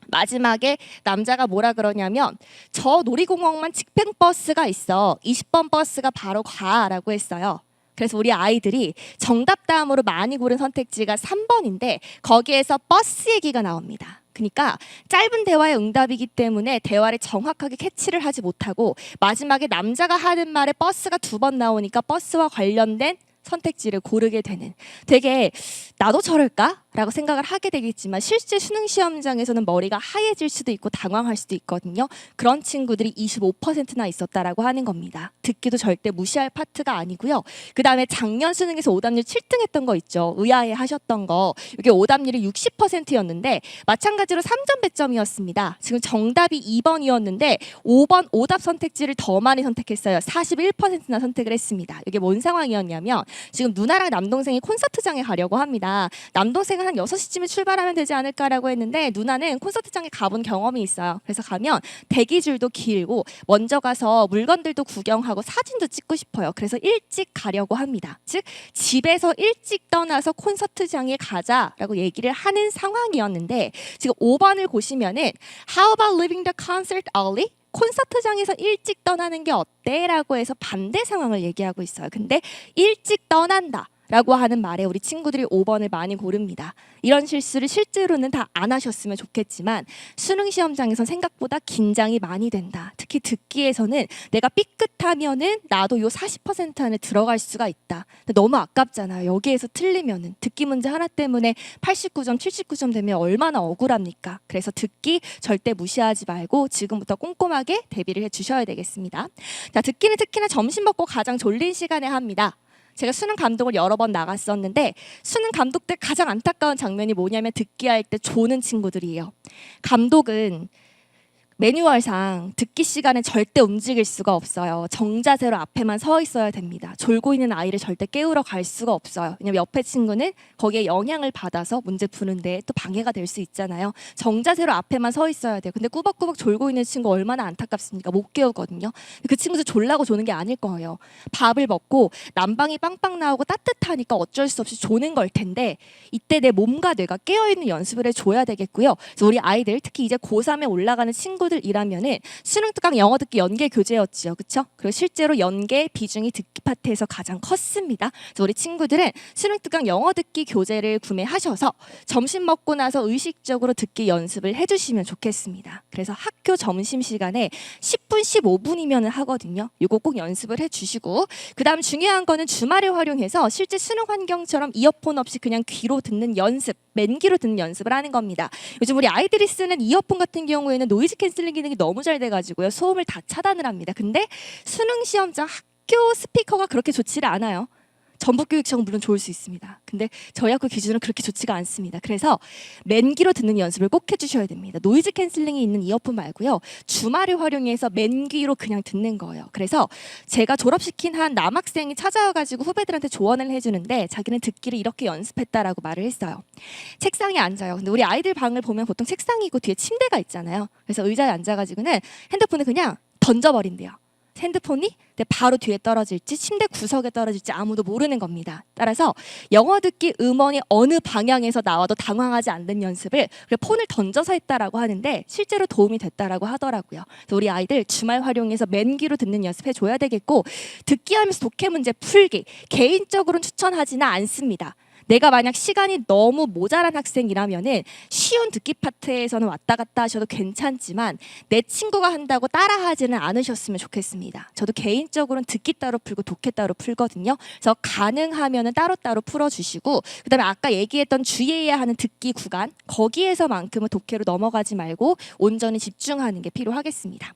마지막에 남자가 뭐라 그러냐면 저 놀이공원만 직행버스가 있어. 20번 버스가 바로 가라고 했어요. 그래서 우리 아이들이 정답 다음으로 많이 고른 선택지가 3번인데 거기에서 버스 얘기가 나옵니다. 그러니까 짧은 대화의 응답이기 때문에 대화를 정확하게 캐치를 하지 못하고 마지막에 남자가 하는 말에 버스가 2번 나오니까 버스와 관련된 선택지를 고르게 되는 되게 나도 저럴까? 라고 생각을 하게 되겠지만 실제 수능 시험장에서는 머리가 하얘질 수도 있고 당황할 수도 있거든요. 그런 친구들이 25%나 있었다라고 하는 겁니다. 듣기도 절대 무시할 파트가 아니고요. 그 다음에 작년 수능에서 오답률 7등 했던 거 있죠. 의아해 하셨던 거. 이게 오답률이 60%였는데 마찬가지로 3점 배점이었습니다. 지금 정답이 2번이었는데 5번 오답 선택지를 더 많이 선택했어요. 41%나 선택을 했습니다. 이게 뭔 상황이었냐면 지금 누나랑 남동생이 콘서트장에 가려고 합니다. 남동생은 한 6시쯤에 출발하면 되지 않을까라고 했는데 누나는 콘서트장에 가본 경험이 있어요. 그래서 가면 대기줄도 길고 먼저 가서 물건들도 구경하고 사진도 찍고 싶어요. 그래서 일찍 가려고 합니다. 즉 집에서 일찍 떠나서 콘서트장에 가자라고 얘기를 하는 상황이었는데 지금 5번을 보시면은 How about leaving the concert early? 콘서트장에서 일찍 떠나는 게 어때? 라고 해서 반대 상황을 얘기하고 있어요. 근데 일찍 떠난다 라고 하는 말에 우리 친구들이 5번을 많이 고릅니다. 이런 실수를 실제로는 다 안 하셨으면 좋겠지만 수능 시험장에선 생각보다 긴장이 많이 된다. 특히 듣기에서는 내가 삐끗하면은 나도 요 40% 안에 들어갈 수가 있다. 근데 너무 아깝잖아요. 여기에서 틀리면은 듣기 문제 하나 때문에 89점, 79점 되면 얼마나 억울합니까? 그래서 듣기 절대 무시하지 말고 지금부터 꼼꼼하게 대비를 해주셔야 되겠습니다. 자, 듣기는 특히나 점심 먹고 가장 졸린 시간에 합니다. 제가 수능 감독을 여러 번 나갔었는데 수능 감독 때 가장 안타까운 장면이 뭐냐면 듣기 할 때 조는 친구들이에요. 감독은 매뉴얼상 듣기 시간에 절대 움직일 수가 없어요. 정자세로 앞에만 서 있어야 됩니다. 졸고 있는 아이를 절대 깨우러 갈 수가 없어요. 왜냐면 옆에 친구는 거기에 영향을 받아서 문제 푸는데 또 방해가 될 수 있잖아요. 정자세로 앞에만 서 있어야 돼요. 근데 꾸벅꾸벅 졸고 있는 친구 얼마나 안타깝습니까? 못 깨우거든요. 그 친구도 졸라고 조는 게 아닐 거예요. 밥을 먹고 난방이 빵빵 나오고 따뜻하니까 어쩔 수 없이 조는 걸 텐데 이때 내 몸과 뇌가 깨어있는 연습을 해줘야 되겠고요. 그래서 우리 아이들 특히 이제 고3에 올라가는 친구들이라면은 수능 특강 영어 듣기 연계 교재였지요. 그렇죠? 그리고 실제로 연계 비중이 듣기 파트에서 가장 컸습니다. 그래서 우리 친구들은 수능 특강 영어 듣기 교재를 구매하셔서 점심 먹고 나서 의식적으로 듣기 연습을 해주시면 좋겠습니다. 그래서 학교 점심시간에 10분, 15분이면 하거든요. 이거 꼭 연습을 해주시고 그 다음 중요한 거는 주말에 활용해서 실제 수능 환경처럼 이어폰 없이 그냥 귀로 듣는 연습, 맨귀로 듣는 연습을 하는 겁니다. 요즘 우리 아이들이 쓰는 이어폰 같은 경우에는 노이즈 캔슬 캔슬링 기능이 너무 잘 돼가지고요. 소음을 다 차단을 합니다. 근데 수능 시험장 학교 스피커가 그렇게 좋지를 않아요. 전북교육청은 물론 좋을 수 있습니다. 근데 저희 학교 기준은 그렇게 좋지가 않습니다. 그래서 맨귀로 듣는 연습을 꼭 해주셔야 됩니다. 노이즈 캔슬링이 있는 이어폰 말고요. 주말을 활용해서 맨귀로 그냥 듣는 거예요. 그래서 제가 졸업시킨 한 남학생이 찾아와가지고 후배들한테 조언을 해주는데 자기는 듣기를 이렇게 연습했다라고 말을 했어요. 책상에 앉아요. 근데 우리 아이들 방을 보면 보통 책상이 있고 뒤에 침대가 있잖아요. 그래서 의자에 앉아가지고는 핸드폰을 그냥 던져버린대요. 핸드폰이 바로 뒤에 떨어질지 침대 구석에 떨어질지 아무도 모르는 겁니다. 따라서 영어 듣기 음원이 어느 방향에서 나와도 당황하지 않는 연습을 폰을 던져서 했다라고 하는데 실제로 도움이 됐다라고 하더라고요. 그래서 우리 아이들 주말 활용해서 맨귀로 듣는 연습해줘야 되겠고, 듣기 하면서 독해 문제 풀기 개인적으로는 추천하지는 않습니다. 내가 만약 시간이 너무 모자란 학생이라면은 쉬운 듣기 파트에서는 왔다 갔다 하셔도 괜찮지만 내 친구가 한다고 따라하지는 않으셨으면 좋겠습니다. 저도 개인적으로는 듣기 따로 풀고 독해 따로 풀거든요. 그래서 가능하면은 따로따로 풀어주시고, 그다음에 아까 얘기했던 주의해야 하는 듣기 구간 거기에서만큼은 독해로 넘어가지 말고 온전히 집중하는 게 필요하겠습니다.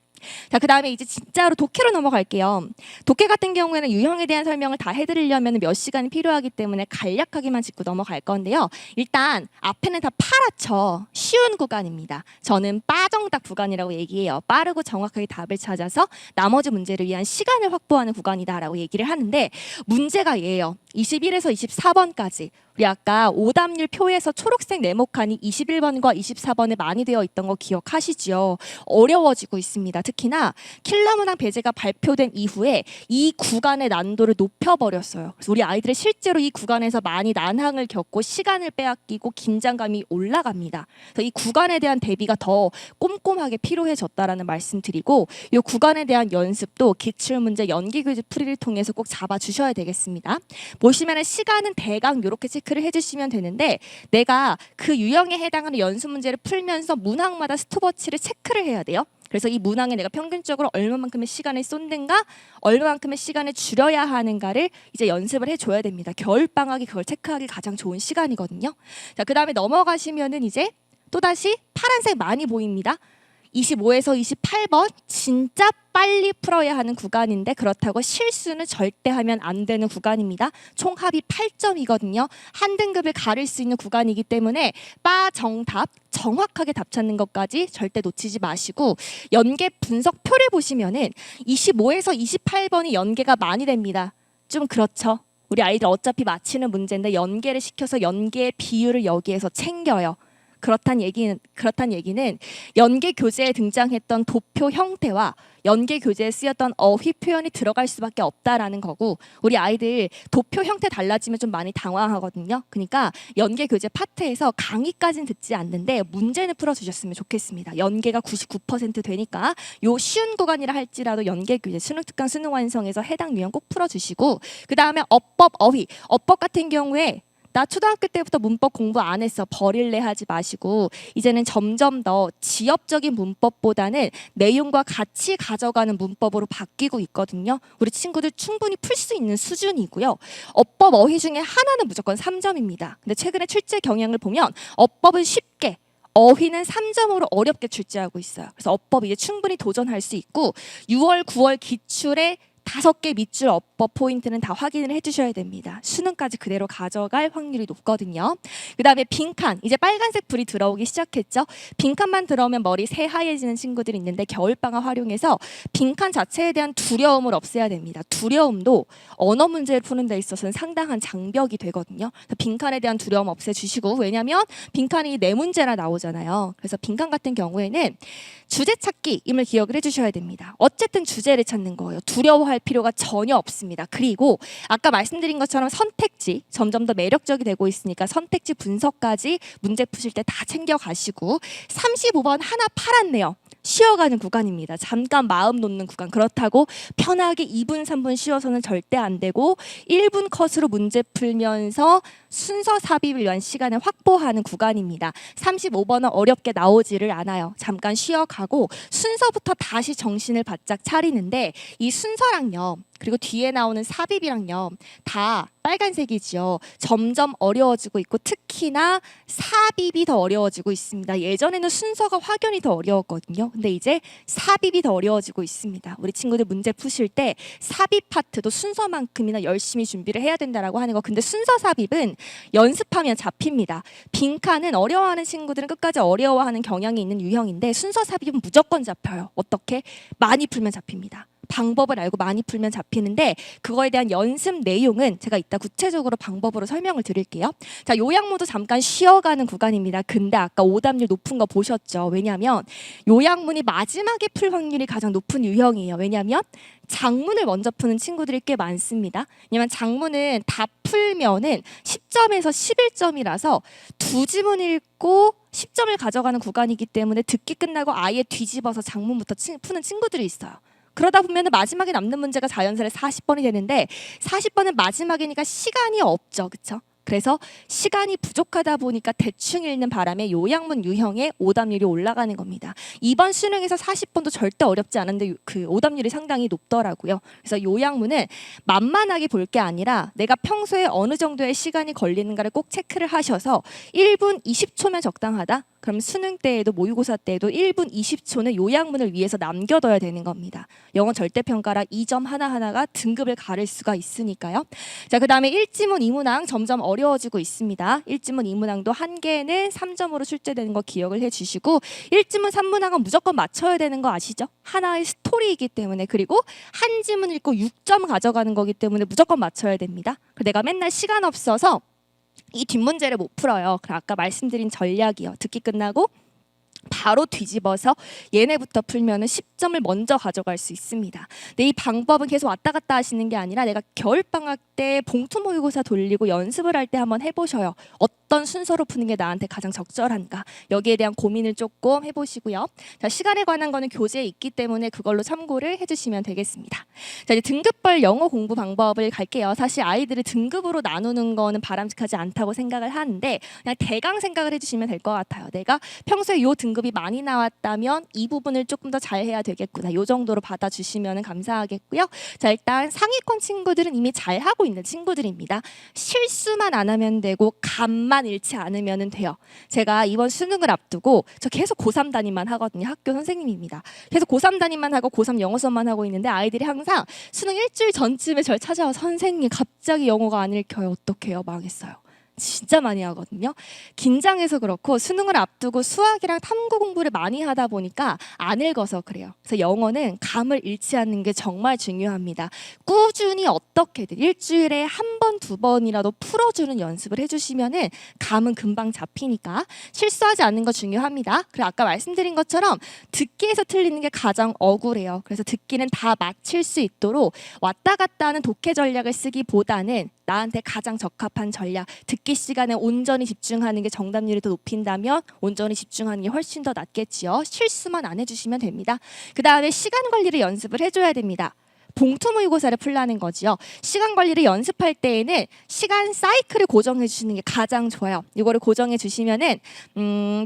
자, 그 다음에 이제 진짜로 독해로 넘어갈게요. 독해 같은 경우에는 유형에 대한 설명을 다 해드리려면 몇 시간이 필요하기 때문에 간략하게만 짚고 넘어갈 건데요. 일단 앞에는 다 파랗죠. 쉬운 구간입니다. 저는 빠정답 구간이라고 얘기해요. 빠르고 정확하게 답을 찾아서 나머지 문제를 위한 시간을 확보하는 구간이다라고 얘기를 하는데, 문제가 얘예요. 21에서 24번까지 우리 아까 오답률 표에서 초록색 네모칸이 21번과 24번에 많이 되어 있던 거 기억하시죠? 어려워지고 있습니다. 특히나 킬러문항 배제가 발표된 이후에 이 구간의 난도를 높여버렸어요. 그래서 우리 아이들이 실제로 이 구간에서 많이 난항을 겪고 시간을 빼앗기고 긴장감이 올라갑니다. 그래서 이 구간에 대한 대비가 더 꼼꼼하게 필요해졌다라는 말씀드리고, 이 구간에 대한 연습도 기출문제 연기교재 풀이를 통해서 꼭 잡아주셔야 되겠습니다. 보시면은 시간은 대강 이렇게 체크를 해주시면 되는데, 내가 그 유형에 해당하는 연습 문제를 풀면서 문항마다 스톱워치를 체크를 해야 돼요. 그래서 이 문항에 내가 평균적으로 얼마만큼의 시간을 쏟는가, 얼마만큼의 시간을 줄여야 하는가를 이제 연습을 해줘야 됩니다. 겨울방학이 그걸 체크하기 가장 좋은 시간이거든요. 자, 그 다음에 넘어가시면은 이제 또다시 파란색 많이 보입니다. 25에서 28번 진짜 빨리 풀어야 하는 구간인데 그렇다고 실수는 절대 하면 안 되는 구간입니다. 총 합이 8점이거든요. 한 등급을 가릴 수 있는 구간이기 때문에 빠 정답 정확하게 답 찾는 것까지 절대 놓치지 마시고, 연계 분석표를 보시면은 25에서 28번이 연계가 많이 됩니다. 좀 그렇죠. 우리 아이들 어차피 맞히는 문제인데 연계를 시켜서 연계의 비율을 여기에서 챙겨요. 그렇단 얘기는 연계 교재에 등장했던 도표 형태와 연계 교재에 쓰였던 어휘 표현이 들어갈 수밖에 없다라는 거고, 우리 아이들 도표 형태 달라지면 좀 많이 당황하거든요. 그러니까 연계 교재 파트에서 강의까지는 듣지 않는데 문제는 풀어주셨으면 좋겠습니다. 연계가 99% 되니까 요 쉬운 구간이라 할지라도 연계 교재 수능 특강 수능 완성에서 해당 유형 꼭 풀어주시고, 그 다음에 어법 어휘 어법 같은 경우에 나 초등학교 때부터 문법 공부 안 했어 버릴래 하지 마시고, 이제는 점점 더 지엽적인 문법보다는 내용과 같이 가져가는 문법으로 바뀌고 있거든요. 우리 친구들 충분히 풀 수 있는 수준이고요. 어법 어휘 중에 하나는 무조건 3점입니다. 근데 최근에 출제 경향을 보면 어법은 쉽게, 어휘는 3점으로 어렵게 출제하고 있어요. 그래서 어법 이제 충분히 도전할 수 있고, 6월 9월 기출에 5개 밑줄 어법 포인트는 다 확인을 해주셔야 됩니다. 수능까지 그대로 가져갈 확률이 높거든요. 그 다음에 빈칸, 이제 빨간색 불이 들어오기 시작했죠. 빈칸만 들어오면 머리 새하얘지는 친구들이 있는데 겨울방학 활용해서 빈칸 자체에 대한 두려움을 없애야 됩니다. 두려움도 언어 문제를 푸는 데 있어서는 상당한 장벽이 되거든요. 빈칸에 대한 두려움 없애주시고, 왜냐하면 빈칸이 네 문제나 나오잖아요. 그래서 빈칸 같은 경우에는 주제 찾기임을 기억을 해주셔야 됩니다. 어쨌든 주제를 찾는 거예요. 두려워할 필요가 전혀 없습니다. 그리고 아까 말씀드린 것처럼 선택지 점점 더 매력적이 되고 있으니까 선택지 분석까지 문제 푸실 때 다 챙겨가시고, 35번 하나 팔았네요. 쉬어가는 구간입니다. 잠깐 마음 놓는 구간. 그렇다고 편하게 2분 3분 쉬어서는 절대 안 되고 1분 컷으로 문제 풀면서 순서 삽입을 위한 시간을 확보하는 구간입니다. 35번은 어렵게 나오지를 않아요. 잠깐 쉬어가고 순서부터 다시 정신을 바짝 차리는데, 이 순서랑요 그리고 뒤에 나오는 삽입이랑요 다 빨간색이죠. 점점 어려워지고 있고 특히나 삽입이 더 어려워지고 있습니다. 예전에는 순서가 확연히 더 어려웠거든요. 근데 이제 삽입이 더 어려워지고 있습니다. 우리 친구들 문제 푸실 때 삽입 파트도 순서만큼이나 열심히 준비를 해야 된다라고 하는 거. 근데 순서 삽입은 연습하면 잡힙니다. 빈칸은 어려워하는 친구들은 끝까지 어려워하는 경향이 있는 유형인데 순서 삽입은 무조건 잡혀요. 어떻게? 많이 풀면 잡힙니다. 방법을 알고 많이 풀면 잡히는데 그거에 대한 연습 내용은 제가 이따 구체적으로 방법으로 설명을 드릴게요. 자, 요약모도 잠깐 쉬어가는 구간입니다. 근데 아까 오답률 높은 거 보셨죠? 왜냐하면 요약문이 마지막에 풀 확률이 가장 높은 유형이에요. 왜냐하면 장문을 먼저 푸는 친구들이 꽤 많습니다. 왜냐면 장문은 다 풀면은 10점에서 11점이라서 두 지문 읽고 10점을 가져가는 구간이기 때문에 듣기 끝나고 아예 뒤집어서 장문부터 푸는 친구들이 있어요. 그러다 보면 마지막에 남는 문제가 자연스레 40번이 되는데 40번은 마지막이니까 시간이 없죠. 그렇죠? 그래서 시간이 부족하다 보니까 대충 읽는 바람에 요약문 유형의 오답률이 올라가는 겁니다. 이번 수능에서 40번도 절대 어렵지 않은데 그 오답률이 상당히 높더라고요. 그래서 요약문은 만만하게 볼 게 아니라 내가 평소에 어느 정도의 시간이 걸리는가를 꼭 체크를 하셔서 1분 20초면 적당하다? 그럼 수능 때에도 모의고사 때에도 1분 20초는 요약문을 위해서 남겨둬야 되는 겁니다. 영어 절대평가라 2점 하나하나가 등급을 가를 수가 있으니까요. 자, 그 다음에 1지문 2문항 점점 어려워지고 있습니다. 1지문 2문항도 한 개는 3점으로 출제되는 거 기억을 해주시고 1지문 3문항은 무조건 맞춰야 되는 거 아시죠? 하나의 스토리이기 때문에 그리고 한 지문 읽고 6점 가져가는 거기 때문에 무조건 맞춰야 됩니다. 내가 맨날 시간 없어서 이 뒷문제를 못 풀어요. 그럼 아까 말씀드린 전략이요. 듣기 끝나고 바로 뒤집어서 얘네부터 풀면은 10점을 먼저 가져갈 수 있습니다. 근데 이 방법은 계속 왔다 갔다 하시는 게 아니라 내가 겨울방학 때 봉투 모의고사 돌리고 연습을 할 때 한번 해보셔요. 어떤 순서로 푸는 게 나한테 가장 적절한가. 여기에 대한 고민을 조금 해보시고요. 자, 시간에 관한 거는 교재에 있기 때문에 그걸로 참고를 해주시면 되겠습니다. 자, 이제 등급별 영어 공부 방법을 갈게요. 사실 아이들을 등급으로 나누는 거는 바람직하지 않다고 생각을 하는데 그냥 대강 생각을 해주시면 될 것 같아요. 내가 평소에 요 등급이 많이 나왔다면 이 부분을 조금 더 잘해야 되겠구나. 요 정도로 받아주시면 감사하겠고요. 자, 일단 상위권 친구들은 이미 잘하고 있는 친구들입니다. 실수만 안 하면 되고 감만 잃지 않으면 돼요. 제가 이번 수능을 앞두고 저 계속 고3 담임만 하거든요. 학교 선생님입니다. 계속 고3 담임만 하고 고3 영어 수업만 하고 있는데 아이들이 항상 수능 일주일 전쯤에 저를 찾아와 선생님 갑자기 영어가 안 읽혀요. 어떡해요? 망했어요. 진짜 많이 하거든요. 긴장해서 그렇고 수능을 앞두고 수학이랑 탐구 공부를 많이 하다 보니까 안 읽어서 그래요. 그래서 영어는 감을 잃지 않는 게 정말 중요합니다. 꾸준히 어떻게든 일주일에 한 번, 두 번이라도 풀어주는 연습을 해주시면은 감은 금방 잡히니까 실수하지 않는 거 중요합니다. 그리고 아까 말씀드린 것처럼 듣기에서 틀리는 게 가장 억울해요. 그래서 듣기는 다 맞힐 수 있도록 왔다 갔다 하는 독해 전략을 쓰기보다는 나한테 가장 적합한 전략, 듣기 시간에 온전히 집중하는 게 정답률이 더 높인다면 온전히 집중하는 게 훨씬 더 낫겠지요. 실수만 안 해주시면 됩니다. 그 다음에 시간 관리를 연습을 해줘야 됩니다. 봉투 모의고사를 풀라는 거지요. 시간 관리를 연습할 때에는 시간 사이클을 고정해 주시는 게 가장 좋아요. 이거를 고정해 주시면은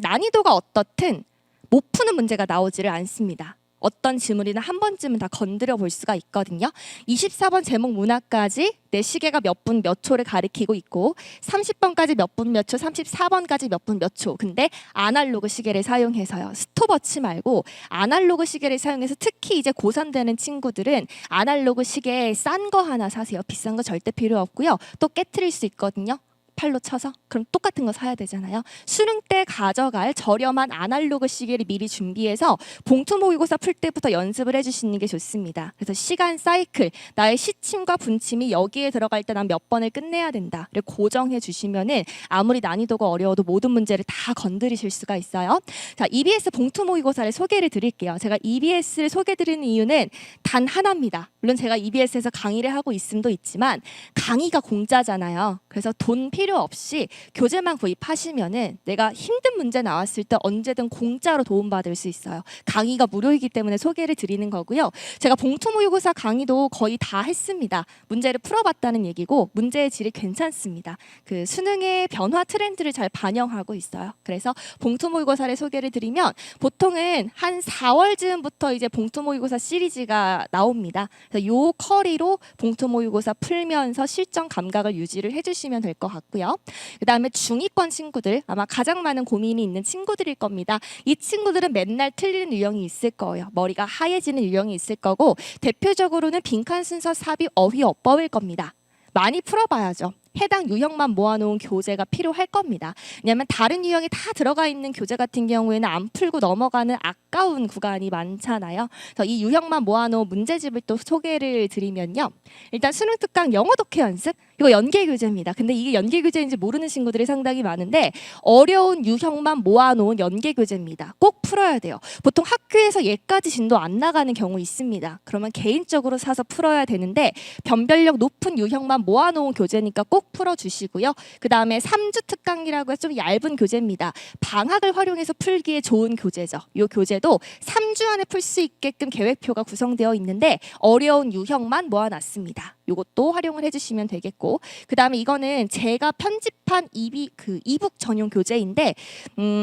난이도가 어떻든 못 푸는 문제가 나오지를 않습니다. 어떤 지문이나 한 번쯤은 다 건드려 볼 수가 있거든요. 24번 제목 문학까지 내 시계가 몇 분 몇 초를 가리키고 있고 30번까지 몇 분 몇 초, 34번까지 몇 분 몇 초. 근데 아날로그 시계를 사용해서요. 스톱워치 말고 아날로그 시계를 사용해서 특히 이제 고3 되는 친구들은 아날로그 시계 싼 거 하나 사세요. 비싼 거 절대 필요 없고요. 또 깨트릴 수 있거든요. 팔로 쳐서 그럼 똑같은 거 사야 되잖아요. 수능 때 가져갈 저렴한 아날로그 시계를 미리 준비해서 봉투 모의고사 풀 때부터 연습을 해주시는 게 좋습니다. 그래서 시간 사이클, 나의 시침과 분침이 여기에 들어갈 때 난 몇 번을 끝내야 된다를 고정해 주시면은 아무리 난이도가 어려워도 모든 문제를 다 건드리실 수가 있어요. 자, EBS 봉투 모의고사를 소개를 드릴게요. 제가 EBS를 소개드리는 이유는 단 하나입니다. 물론 제가 EBS에서 강의를 하고 있음도 있지만 강의가 공짜잖아요. 그래서 돈 필요 필요 없이 교재만 구입하시면은 내가 힘든 문제 나왔을 때 언제든 공짜로 도움받을 수 있어요. 강의가 무료이기 때문에 소개를 드리는 거고요. 제가 봉투 모의고사 강의도 거의 다 했습니다. 문제를 풀어봤다는 얘기고 문제의 질이 괜찮습니다. 그 수능의 변화 트렌드를 잘 반영하고 있어요. 그래서 봉투 모의고사를 소개를 드리면 보통은 한 4월 즈음부터 이제 봉투 모의고사 시리즈가 나옵니다. 그래서 요 커리로 봉투 모의고사 풀면서 실전 감각을 유지를 해주시면 될 것 같고요. 그 다음에 중위권 친구들, 아마 가장 많은 고민이 있는 친구들일 겁니다. 이 친구들은 맨날 틀리는 유형이 있을 거예요. 머리가 하얘지는 유형이 있을 거고 대표적으로는 빈칸 순서 삽입 어휘 어법일 겁니다. 많이 풀어봐야죠. 해당 유형만 모아놓은 교재가 필요할 겁니다. 왜냐하면 다른 유형이 다 들어가 있는 교재 같은 경우에는 안 풀고 넘어가는 아까운 구간이 많잖아요. 그래서 이 유형만 모아놓은 문제집을 또 소개를 드리면요. 일단 수능 특강 영어 독해 연습, 이거 연계 교재입니다. 근데 이게 연계 교재인지 모르는 친구들이 상당히 많은데 어려운 유형만 모아놓은 연계 교재입니다. 꼭 풀어야 돼요. 보통 학교에서 얘까지 진도 안 나가는 경우 있습니다. 그러면 개인적으로 사서 풀어야 되는데 변별력 높은 유형만 모아놓은 교재니까 꼭 풀어주시고요. 그 다음에 3주 특강이라고 해서 좀 얇은 교재입니다. 방학을 활용해서 풀기에 좋은 교재죠. 이 교재도 3주 안에 풀 수 있게끔 계획표가 구성되어 있는데 어려운 유형만 모아놨습니다. 이것도 활용을 해주시면 되겠고, 그 다음에 이거는 제가 편집한 이북 전용 교재인데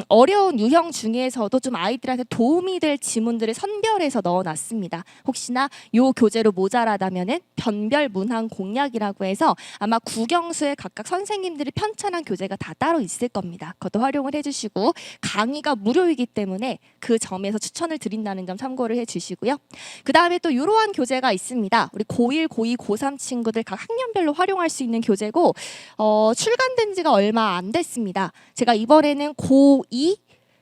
어려운 유형 중에서도 좀 아이들한테 도움이 될 지문들을 선별해서 넣어놨습니다. 혹시나 이 교재로 모자라다면은 변별 문항 공략이라고 해서 아마 국영수에 각각 선생님들이 편찬한 교재가 다 따로 있을 겁니다. 그것도 활용을 해주시고 강의가 무료이기 때문에 그 점에서 추천을 드린다는 점 참고를 해주시고요. 그 다음에 또 이러한 교재가 있습니다. 우리 고1, 고2, 고3 친구들 각 학년별로 활용할 수 있는 교재고 출간된 지가 얼마 안 됐습니다. 제가 이번에는 고2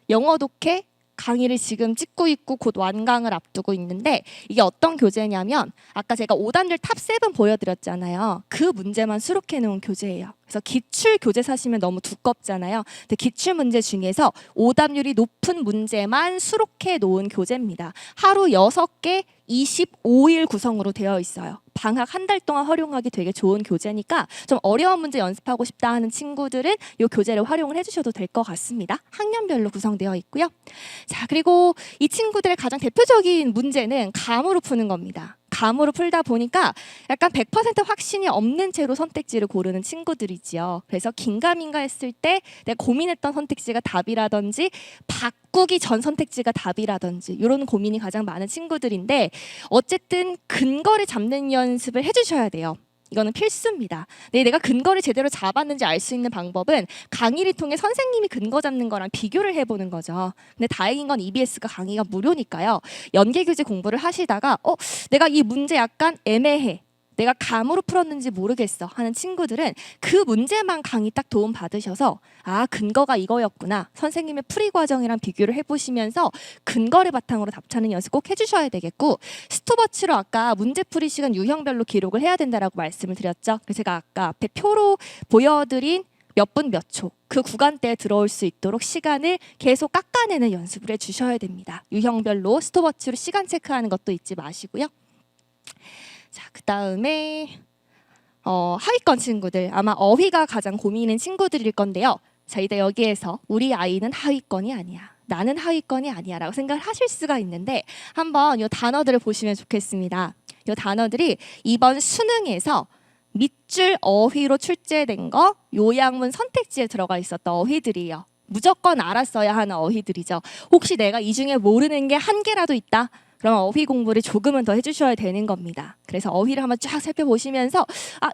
영어 독해 강의를 지금 찍고 있고 곧 완강을 앞두고 있는데 이게 어떤 교재냐면 아까 제가 5단들 탑 7 보여드렸잖아요. 그 문제만 수록해 놓은 교재예요. 그래서 기출 교재 사시면 너무 두껍잖아요. 근데 기출 문제 중에서 오답률이 높은 문제만 수록해 놓은 교재입니다. 하루 6개 25일 구성으로 되어 있어요. 방학 한 달 동안 활용하기 되게 좋은 교재니까 좀 어려운 문제 연습하고 싶다 하는 친구들은 이 교재를 활용을 해주셔도 될 것 같습니다. 학년별로 구성되어 있고요. 자, 그리고 이 친구들의 가장 대표적인 문제는 감으로 푸는 겁니다. 감으로 풀다 보니까 약간 100% 확신이 없는 채로 선택지를 고르는 친구들이지요. 그래서 긴가민가 했을 때 내가 고민했던 선택지가 답이라든지 바꾸기 전 선택지가 답이라든지 이런 고민이 가장 많은 친구들인데 어쨌든 근거를 잡는 연습을 해주셔야 돼요. 이거는 필수입니다. 내가 근거를 제대로 잡았는지 알 수 있는 방법은 강의를 통해 선생님이 근거 잡는 거랑 비교를 해보는 거죠. 근데 다행인 건 EBS가 강의가 무료니까요. 연계교재 공부를 하시다가 내가 이 문제 약간 애매해. 내가 감으로 풀었는지 모르겠어 하는 친구들은 그 문제만 강의 딱 도움 받으셔서 아 근거가 이거였구나 선생님의 풀이 과정이랑 비교를 해보시면서 근거를 바탕으로 답 찾는 연습 꼭 해주셔야 되겠고 스톱워치로 아까 문제풀이 시간 유형별로 기록을 해야 된다라고 말씀을 드렸죠. 그래서 제가 아까 앞에 표로 보여드린 몇 분 몇 초 그 구간대에 들어올 수 있도록 시간을 계속 깎아내는 연습을 해주셔야 됩니다. 유형별로 스톱워치로 시간 체크하는 것도 잊지 마시고요. 자, 그 다음에 하위권 친구들 아마 어휘가 가장 고민인 친구들일 건데요. 자, 이제 여기에서 우리 아이는 하위권이 아니야. 나는 하위권이 아니야 라고 생각을 하실 수가 있는데 한번 이 단어들을 보시면 좋겠습니다. 이 단어들이 이번 수능에서 밑줄 어휘로 출제된 거 요약문 선택지에 들어가 있었던 어휘들이에요. 무조건 알았어야 하는 어휘들이죠. 혹시 내가 이 중에 모르는 게 한 개라도 있다? 그럼 어휘 공부를 조금은 더 해주셔야 되는 겁니다. 그래서 어휘를 한번 쫙 살펴보시면서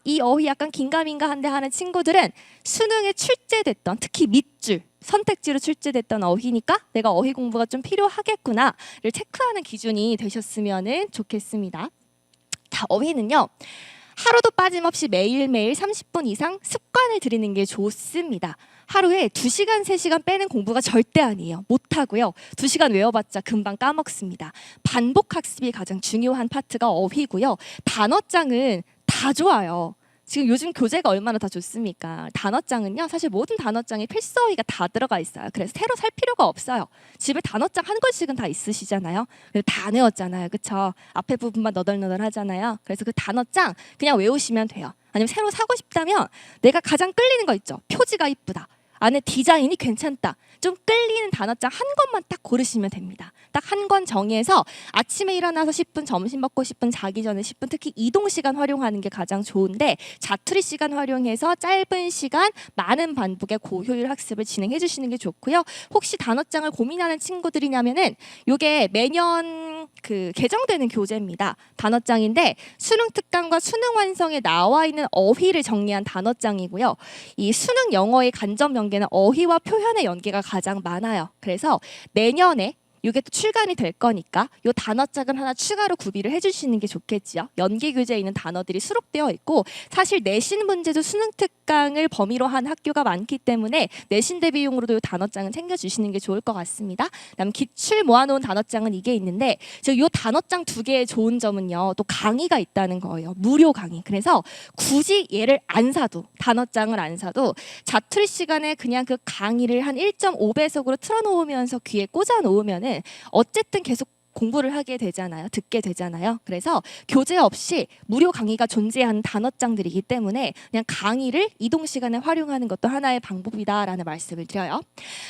이 어휘 약간 긴가민가한데 하는 친구들은 수능에 출제됐던 특히 밑줄 선택지로 출제됐던 어휘니까 내가 어휘 공부가 좀 필요하겠구나를 체크하는 기준이 되셨으면 좋겠습니다. 자, 어휘는요. 하루도 빠짐없이 매일매일 30분 이상 습관을 들이는 게 좋습니다. 하루에 2시간, 3시간 빼는 공부가 절대 아니에요. 못하고요. 2시간 외워봤자 금방 까먹습니다. 반복 학습이 가장 중요한 파트가 어휘고요. 단어장은 다 좋아요. 지금 요즘 교재가 얼마나 다 좋습니까? 단어장은요. 사실 모든 단어장에 필수어휘가 다 들어가 있어요. 그래서 새로 살 필요가 없어요. 집에 단어장 한 권씩은 다 있으시잖아요. 다 외웠잖아요. 그쵸? 앞에 부분만 너덜너덜 하잖아요. 그래서 그 단어장 그냥 외우시면 돼요. 아니면 새로 사고 싶다면 내가 가장 끌리는 거 있죠. 표지가 이쁘다. 안에 디자인이 괜찮다. 좀 끌리는 단어장 한 권만 딱 고르시면 됩니다. 딱 한 권 정해서 아침에 일어나서 10분, 점심 먹고 10분, 자기 전에 10분, 특히 이동 시간 활용하는 게 가장 좋은데 자투리 시간 활용해서 짧은 시간 많은 반복의 고효율 학습을 진행해 주시는 게 좋고요. 혹시 단어장을 고민하는 친구들이냐면은 이게 매년 개정되는 교재입니다. 단어장인데 수능 특강과 수능 완성에 나와 있는 어휘를 정리한 단어장이고요. 이 수능 영어의 간접 연계는 어휘와 표현의 연계가 가장 많아요. 그래서 내년에 이게 또 출간이 될 거니까 이 단어장을 하나 추가로 구비를 해주시는 게 좋겠지요. 연계 교재에 있는 단어들이 수록되어 있고 사실 내신 문제도 수능 특강을 범위로 한 학교가 많기 때문에 내신 대비용으로도 이 단어장은 챙겨주시는 게 좋을 것 같습니다. 그다음 기출 모아놓은 단어장은 이게 있는데 이 단어장 두 개의 좋은 점은요. 또 강의가 있다는 거예요. 무료 강의. 그래서 굳이 얘를 안 사도 단어장을 안 사도 자투리 시간에 그냥 그 강의를 한 1.5배속으로 틀어놓으면서 귀에 꽂아놓으면은 어쨌든 계속 공부를 하게 되잖아요. 듣게 되잖아요. 그래서 교재 없이 무료 강의가 존재하는 단어장들이기 때문에 그냥 강의를 이동 시간에 활용하는 것도 하나의 방법이다라는 말씀을 드려요.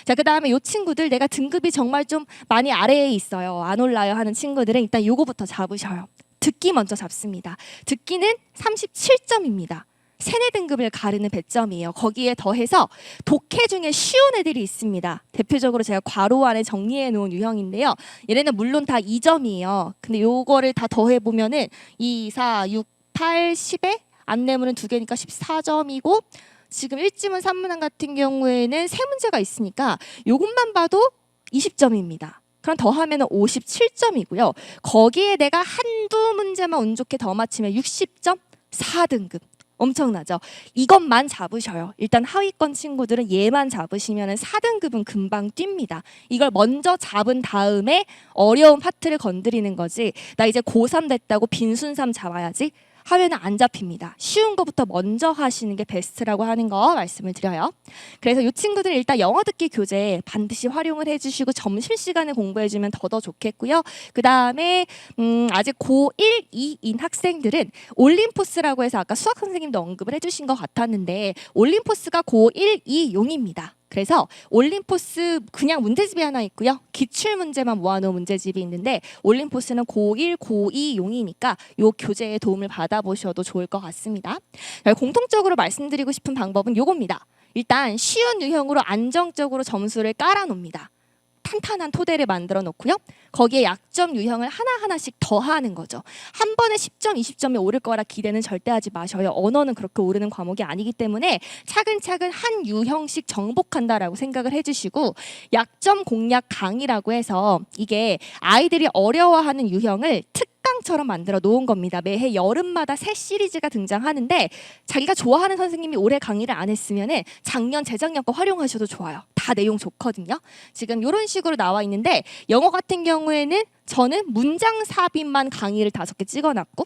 자, 그다음에 이 친구들 내가 등급이 정말 좀 많이 아래에 있어요. 안 올라요 하는 친구들은 일단 요거부터 잡으셔요. 듣기 먼저 잡습니다. 듣기는 37점입니다. 세네 등급을 가르는 배점이에요. 거기에 더해서 독해 중에 쉬운 애들이 있습니다. 대표적으로 제가 괄호 안에 정리해 놓은 유형인데요. 얘네는 물론 다 2점이에요. 근데 요거를 다 더해 보면은 2, 4, 6, 8, 10에 안내문은 2개니까 14점이고 지금 1지문 3문항 같은 경우에는 3문제가 있으니까 요것만 봐도 20점입니다. 그럼 더하면 57점이고요. 거기에 내가 한두 문제만 운 좋게 더 맞히면 60점, 4등급. 엄청나죠? 이것만 잡으셔요. 일단 하위권 친구들은 얘만 잡으시면 4등급은 금방 뜁니다. 이걸 먼저 잡은 다음에 어려운 파트를 건드리는 거지. 나 이제 고3 됐다고 빈순삼 잡아야지 하면 안 잡힙니다. 쉬운 거부터 먼저 하시는 게 베스트라고 하는 거 말씀을 드려요. 그래서 이 친구들은 일단 영어 듣기 교재 반드시 활용을 해주시고 점심시간에 공부해주면 더 좋겠고요. 그 다음에 아직 고1, 2인 학생들은 올림포스라고 해서 아까 수학 선생님도 언급을 해주신 것 같았는데 올림포스가 고1, 2용입니다. 그래서 올림포스 그냥 문제집이 하나 있고요. 기출 문제만 모아놓은 문제집이 있는데 올림포스는 고1, 고2용이니까 이 교재의 도움을 받아보셔도 좋을 것 같습니다. 공통적으로 말씀드리고 싶은 방법은 요겁니다. 일단 쉬운 유형으로 안정적으로 점수를 깔아놓습니다. 탄탄한 토대를 만들어 놓고요. 거기에 약점 유형을 하나하나씩 더하는 거죠. 한 번에 10점, 20점이 오를 거라 기대는 절대 하지 마셔요. 언어는 그렇게 오르는 과목이 아니기 때문에 차근차근 한 유형씩 정복한다라고 생각을 해주시고 약점 공략 강의라고 해서 이게 아이들이 어려워하는 유형을 특강처럼 만들어 놓은 겁니다. 매해 여름마다 새 시리즈가 등장하는데 자기가 좋아하는 선생님이 올해 강의를 안 했으면 작년, 재작년 거 활용하셔도 좋아요. 다 내용 좋거든요. 지금 이런 식으로 나와 있는데 영어 같은 경우에는 저는 문장 삽입만 강의를 5개 찍어놨고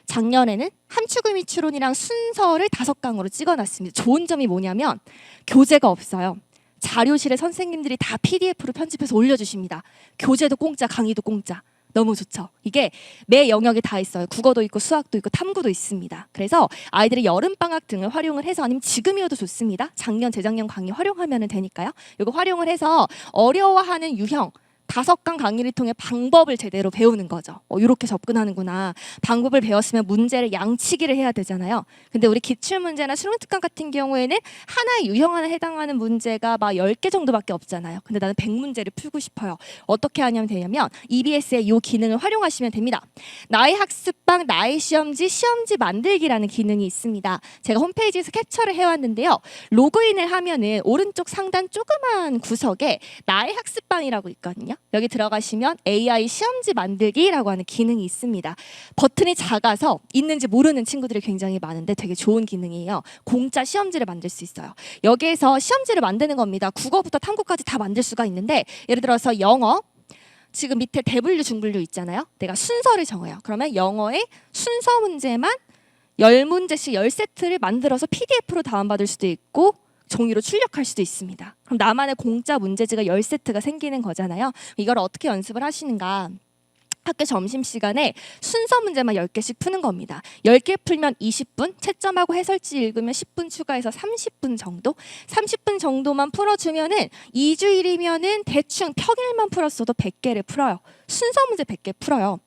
작년에는 함축의미 추론이랑 순서를 5강으로 찍어놨습니다. 좋은 점이 뭐냐면 교재가 없어요. 자료실에 선생님들이 다 PDF로 편집해서 올려주십니다. 교재도 공짜, 강의도 공짜. 너무 좋죠. 이게 매 영역에 다 있어요. 국어도 있고 수학도 있고 탐구도 있습니다. 그래서 아이들이 여름방학 등을 활용을 해서 아니면 지금이어도 좋습니다. 작년, 재작년 강의 활용하면 되니까요. 이거 활용을 해서 어려워하는 유형 5강 강의를 통해 방법을 제대로 배우는 거죠. 이렇게 접근하는구나. 방법을 배웠으면 문제를 양치기를 해야 되잖아요. 근데 우리 기출문제나 수능특강 같은 경우에는 하나의 유형 하나 해당하는 문제가 막 10개 정도밖에 없잖아요. 근데 나는 100문제를 풀고 싶어요. 어떻게 하냐면 되냐면 EBS의 이 기능을 활용하시면 됩니다. 나의 학습방, 나의 시험지, 시험지 만들기라는 기능이 있습니다. 제가 홈페이지에서 캡처를 해왔는데요. 로그인을 하면은 오른쪽 상단 조그만 구석에 나의 학습방이라고 있거든요. 여기 들어가시면 AI 시험지 만들기라고 하는 기능이 있습니다. 버튼이 작아서 있는지 모르는 친구들이 굉장히 많은데 되게 좋은 기능이에요. 공짜 시험지를 만들 수 있어요. 여기에서 시험지를 만드는 겁니다. 국어부터 탐구까지 다 만들 수가 있는데 예를 들어서 영어 지금 밑에 대분류 중분류 있잖아요. 내가 순서를 정해요. 그러면 영어의 순서 문제만 10문제씩 10세트를 만들어서 PDF로 다운받을 수도 있고 종이로 출력할 수도 있습니다. 그럼 나만의 공짜 문제지가 10세트가 생기는 거잖아요. 이걸 어떻게 연습을 하시는가 학교 점심시간에 순서 문제만 10개씩 푸는 겁니다. 10개 풀면 20분, 채점하고 해설지 읽으면 10분 추가해서 30분 정도? 30분 정도만 풀어주면은 2주일이면은 대충 평일만 풀었어도 100개를 풀어요. 순서 문제 100개 풀어요.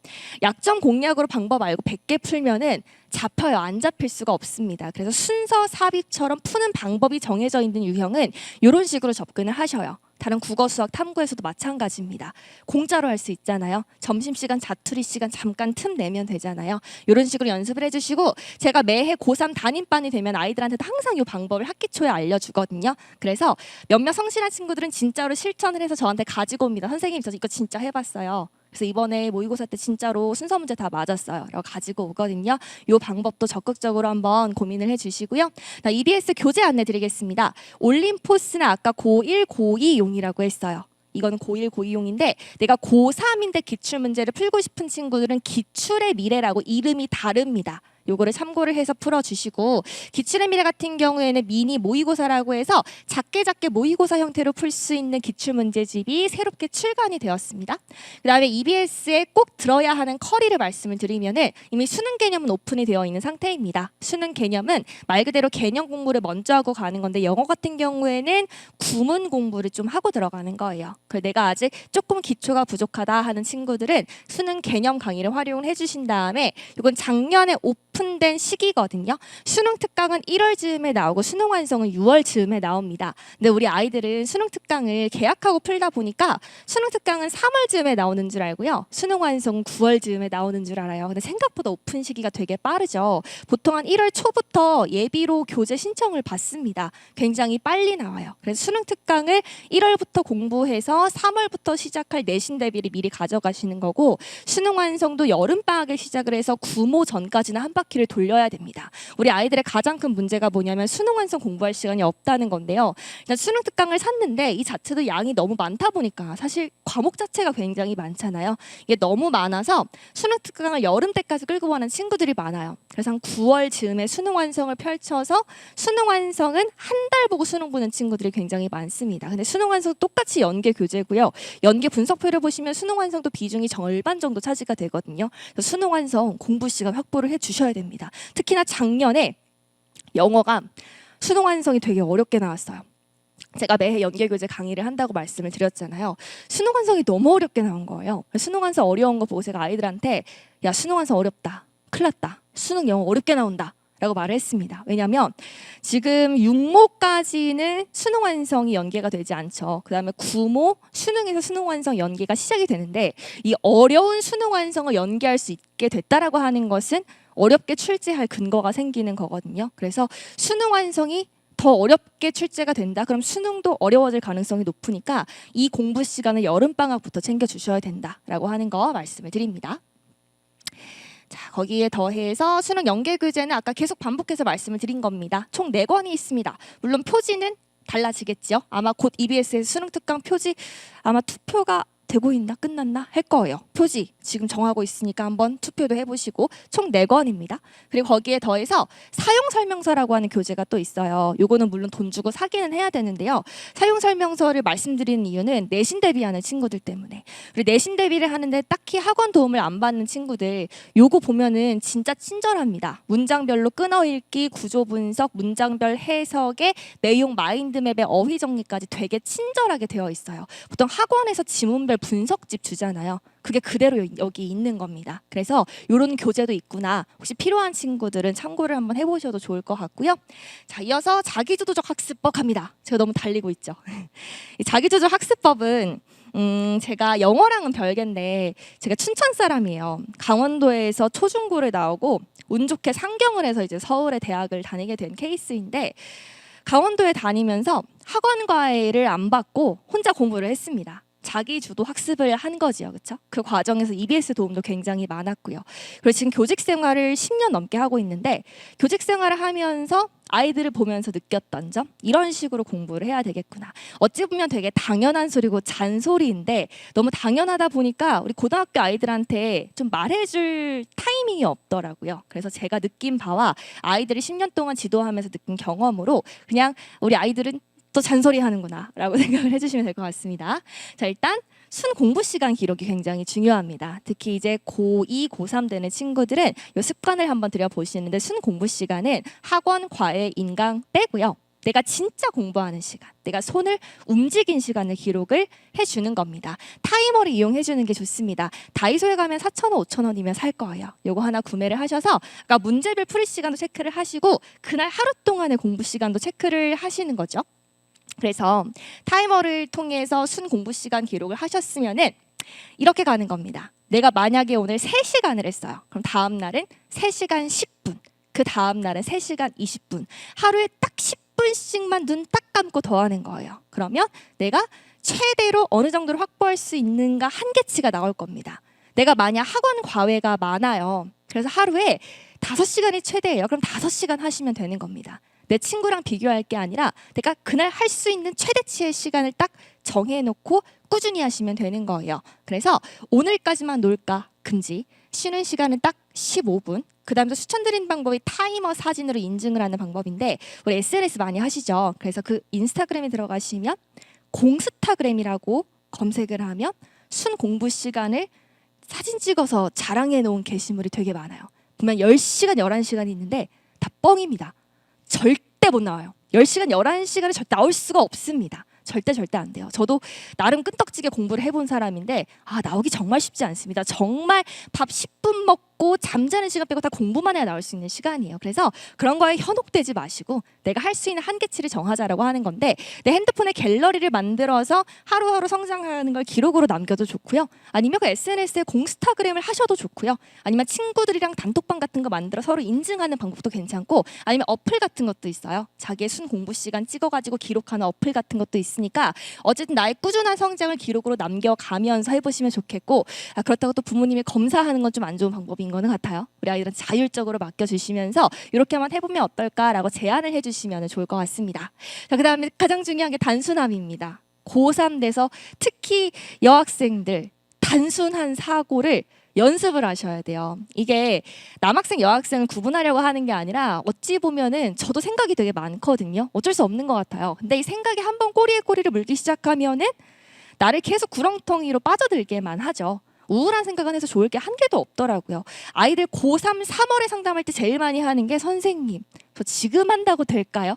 약점 공략으로 방법 알고 100개 풀면은 잡혀요. 안 잡힐 수가 없습니다. 그래서 순서 삽입처럼 푸는 방법이 정해져 있는 유형은 이런 식으로 접근을 하셔요. 다른 국어, 수학, 탐구에서도 마찬가지입니다. 공짜로 할 수 있잖아요. 점심시간, 자투리 시간 잠깐 틈 내면 되잖아요. 이런 식으로 연습을 해주시고 제가 매해 고3 담임반이 되면 아이들한테도 항상 이 방법을 학기 초에 알려주거든요. 그래서 몇몇 성실한 친구들은 진짜로 실천을 해서 저한테 가지고 옵니다. 선생님 저 이거 진짜 해봤어요. 그래서 이번에 모의고사 때 진짜로 순서 문제 다 맞았어요. 라고 가지고 오거든요. 이 방법도 적극적으로 한번 고민을 해주시고요. EBS 교재 안내 드리겠습니다. 올림포스는 아까 고1, 고2용이라고 했어요. 이건 고1, 고2용인데 내가 고3인데 기출문제를 풀고 싶은 친구들은 기출의 미래라고 이름이 다릅니다. 요거를 참고를 해서 풀어주시고 기출의 미래 같은 경우에는 미니 모의고사라고 해서 작게 모의고사 형태로 풀 수 있는 기출문제집이 새롭게 출간이 되었습니다. 그 다음에 EBS에 꼭 들어야 하는 커리를 말씀을 드리면은 이미 수능 개념은 오픈이 되어 있는 상태입니다. 수능 개념은 말 그대로 개념 공부를 먼저 하고 가는 건데 영어 같은 경우에는 구문 공부를 좀 하고 들어가는 거예요. 그래서 내가 아직 조금 기초가 부족하다 하는 친구들은 수능 개념 강의를 활용을 해주신 다음에 이건 작년에 오픈된 시기거든요. 수능 특강은 1월 즈음에 나오고 수능 완성은 6월 즈음에 나옵니다. 근데 우리 아이들은 수능 특강을 계약하고 풀다 보니까 수능 특강은 3월 즈음에 나오는 줄 알고요. 수능 완성은 9월 즈음에 나오는 줄 알아요. 근데 생각보다 오픈 시기가 되게 빠르죠. 보통 한 1월 초부터 예비로 교재 신청을 받습니다. 굉장히 빨리 나와요. 그래서 수능 특강을 1월부터 공부해서 3월부터 시작할 내신 대비를 미리 가져가시는 거고 수능 완성도 여름방학에 시작을 해서 구모 전까지는 한 바퀴를 돌려야 됩니다. 우리 아이들의 가장 큰 문제가 뭐냐면 수능 완성 공부할 시간이 없다는 건데요. 일단 수능 특강을 샀는데 이 자체도 양이 너무 많다 보니까 사실 과목 자체가 굉장히 많잖아요. 이게 너무 많아서 수능 특강을 여름 때까지 끌고 가는 친구들이 많아요. 그래서 한 9월 즈음에 수능 완성을 펼쳐서 수능 완성은 한 달 보고 수능 보는 친구들이 굉장히 많습니다. 근데 수능 완성 똑같이 연계 교재고요. 연계 분석표를 보시면 수능 완성도 비중이 절반 정도 차지가 되거든요. 그래서 수능 완성 공부 시간 확보를 해주셔야 됩니다. 특히나 작년에 영어가 수능 완성이 되게 어렵게 나왔어요. 제가 매해 연계교재 강의를 한다고 말씀을 드렸잖아요. 수능 완성이 너무 어렵게 나온 거예요. 수능 완성 어려운 거 보고 제가 아이들한테 야 수능 완성 어렵다. 큰일 났다. 수능 영어 어렵게 나온다. 라고 말을 했습니다. 왜냐하면 지금 6모까지는 수능 완성이 연계가 되지 않죠. 그 다음에 9모 수능에서 수능 완성 연계가 시작이 되는데 이 어려운 수능 완성을 연계할 수 있게 됐다라고 하는 것은 어렵게 출제할 근거가 생기는 거거든요. 그래서 수능 완성이 더 어렵게 출제가 된다. 그럼 수능도 어려워질 가능성이 높으니까 이 공부 시간을 여름방학부터 챙겨주셔야 된다라고 하는 거 말씀을 드립니다. 자, 거기에 더해서 수능 연계 교재는 아까 계속 반복해서 말씀을 드린 겁니다. 총 4권이 있습니다. 물론 표지는 달라지겠죠. 아마 곧 EBS에서 수능 특강 표지 아마 투표가 되고 있나 끝났나 할 거예요. 표지 지금 정하고 있으니까 한번 투표도 해보시고 총 4권입니다. 그리고 거기에 더해서 사용설명서라고 하는 교재가 또 있어요. 요거는 물론 돈 주고 사기는 해야 되는데요. 사용설명서를 말씀드리는 이유는 내신 대비하는 친구들 때문에. 그리고 내신 대비를 하는데 딱히 학원 도움을 안 받는 친구들 요거 보면은 진짜 친절합니다. 문장별로 끊어읽기, 구조분석, 문장별 해석에 내용 마인드맵의 어휘 정리까지 되게 친절하게 되어 있어요. 보통 학원에서 지문별 분석집 주잖아요. 그게 그대로 여기 있는 겁니다. 그래서 이런 교재도 있구나. 혹시 필요한 친구들은 참고를 한번 해보셔도 좋을 것 같고요. 자, 이어서 자기주도적 학습법 갑니다. 제가 너무 달리고 있죠. 이 자기주도적 학습법은 제가 영어랑은 별개인데 제가 춘천 사람이에요. 강원도에서 초중고를 나오고 운 좋게 상경을 해서 이제 서울의 대학을 다니게 된 케이스인데 강원도에 다니면서 학원 과외를 안 받고 혼자 공부를 했습니다. 자기 주도 학습을 한 거지요, 그렇죠? 그 과정에서 EBS 도움도 굉장히 많았고요. 그리고 지금 교직 생활을 10년 넘게 하고 있는데 교직 생활을 하면서 아이들을 보면서 느꼈던 점 이런 식으로 공부를 해야 되겠구나. 어찌 보면 되게 당연한 소리고 잔소리인데 너무 당연하다 보니까 우리 고등학교 아이들한테 좀 말해줄 타이밍이 없더라고요. 그래서 제가 느낀 바와 아이들을 10년 동안 지도하면서 느낀 경험으로 그냥 우리 아이들은 또 잔소리 하는구나 라고 생각을 해주시면 될 것 같습니다. 자, 일단 순 공부 시간 기록이 굉장히 중요합니다. 특히 이제 고2, 고3 되는 친구들은 이 습관을 한번 들여보시는데, 순 공부 시간은 학원, 과외, 인강 빼고요. 내가 진짜 공부하는 시간, 내가 손을 움직인 시간을 기록을 해주는 겁니다. 타이머를 이용해주는 게 좋습니다. 다이소에 가면 4,000원, 5,000원이면 살 거예요. 요거 하나 구매를 하셔서, 그러니까 문제별 풀이 시간도 체크를 하시고 그날 하루 동안의 공부 시간도 체크를 하시는 거죠. 그래서 타이머를 통해서 순 공부 시간 기록을 하셨으면은 이렇게 가는 겁니다. 내가 만약에 오늘 3시간을 했어요. 그럼 다음 날은 3시간 10분, 그 다음 날은 3시간 20분. 하루에 딱 10분씩만 눈 딱 감고 더하는 거예요. 그러면 내가 최대로 어느 정도로 확보할 수 있는가 한계치가 나올 겁니다. 내가 만약 학원 과외가 많아요. 그래서 하루에 5시간이 최대예요. 그럼 5시간 하시면 되는 겁니다. 내 친구랑 비교할 게 아니라 내가 그날 할 수 있는 최대치의 시간을 딱 정해놓고 꾸준히 하시면 되는 거예요. 그래서 오늘까지만 놀까 금지, 쉬는 시간은 딱 15분. 그 다음에 추천드린 방법이 타이머 사진으로 인증을 하는 방법인데, 우리 SNS 많이 하시죠? 그래서 그 인스타그램에 들어가시면 공스타그램이라고 검색을 하면 순 공부 시간을 사진 찍어서 자랑해 놓은 게시물이 되게 많아요. 보면 10시간, 11시간이 있는데 다 뻥입니다. 절대 못 나와요. 10시간, 11시간은 절대 나올 수가 없습니다. 절대 안 돼요. 저도 나름 끈떡지게 공부를 해본 사람인데 나오기 정말 쉽지 않습니다. 정말 밥 10분 먹고 잠자는 시간 빼고 다 공부만 해야 나올 수 있는 시간이에요. 그래서 그런 거에 현혹되지 마시고 내가 할 수 있는 한계치를 정하자라고 하는 건데, 내 핸드폰에 갤러리를 만들어서 하루하루 성장하는 걸 기록으로 남겨도 좋고요. 아니면 그 SNS에 공스타그램을 하셔도 좋고요. 아니면 친구들이랑 단톡방 같은 거 만들어 서로 인증하는 방법도 괜찮고, 아니면 어플 같은 것도 있어요. 자기의 순 공부 시간 찍어가지고 기록하는 어플 같은 것도 있으니까 어쨌든 나의 꾸준한 성장을 기록으로 남겨가면서 해보시면 좋겠고, 그렇다고 또 부모님이 검사하는 건 좀 안 좋은 방법인 거는 같아요. 우리 아이들은 자율적으로 맡겨주시면서 이렇게 한번 해보면 어떨까라고 제안을 해주시면 좋을 것 같습니다. 자, 그 다음에 가장 중요한 게 단순함입니다. 고3 돼서 특히 여학생들 단순한 사고를 연습을 하셔야 돼요. 이게 남학생, 여학생을 구분하려고 하는 게 아니라 어찌 보면은 저도 생각이 되게 많거든요. 어쩔 수 없는 것 같아요. 근데 이 생각이 한번 꼬리에 꼬리를 물기 시작하면은 나를 계속 구렁텅이로 빠져들게만 하죠. 우울한 생각은 해서 좋을 게 한 개도 없더라고요. 아이들 고3, 3월에 상담할 때 제일 많이 하는 게, 선생님, 저 지금 한다고 될까요?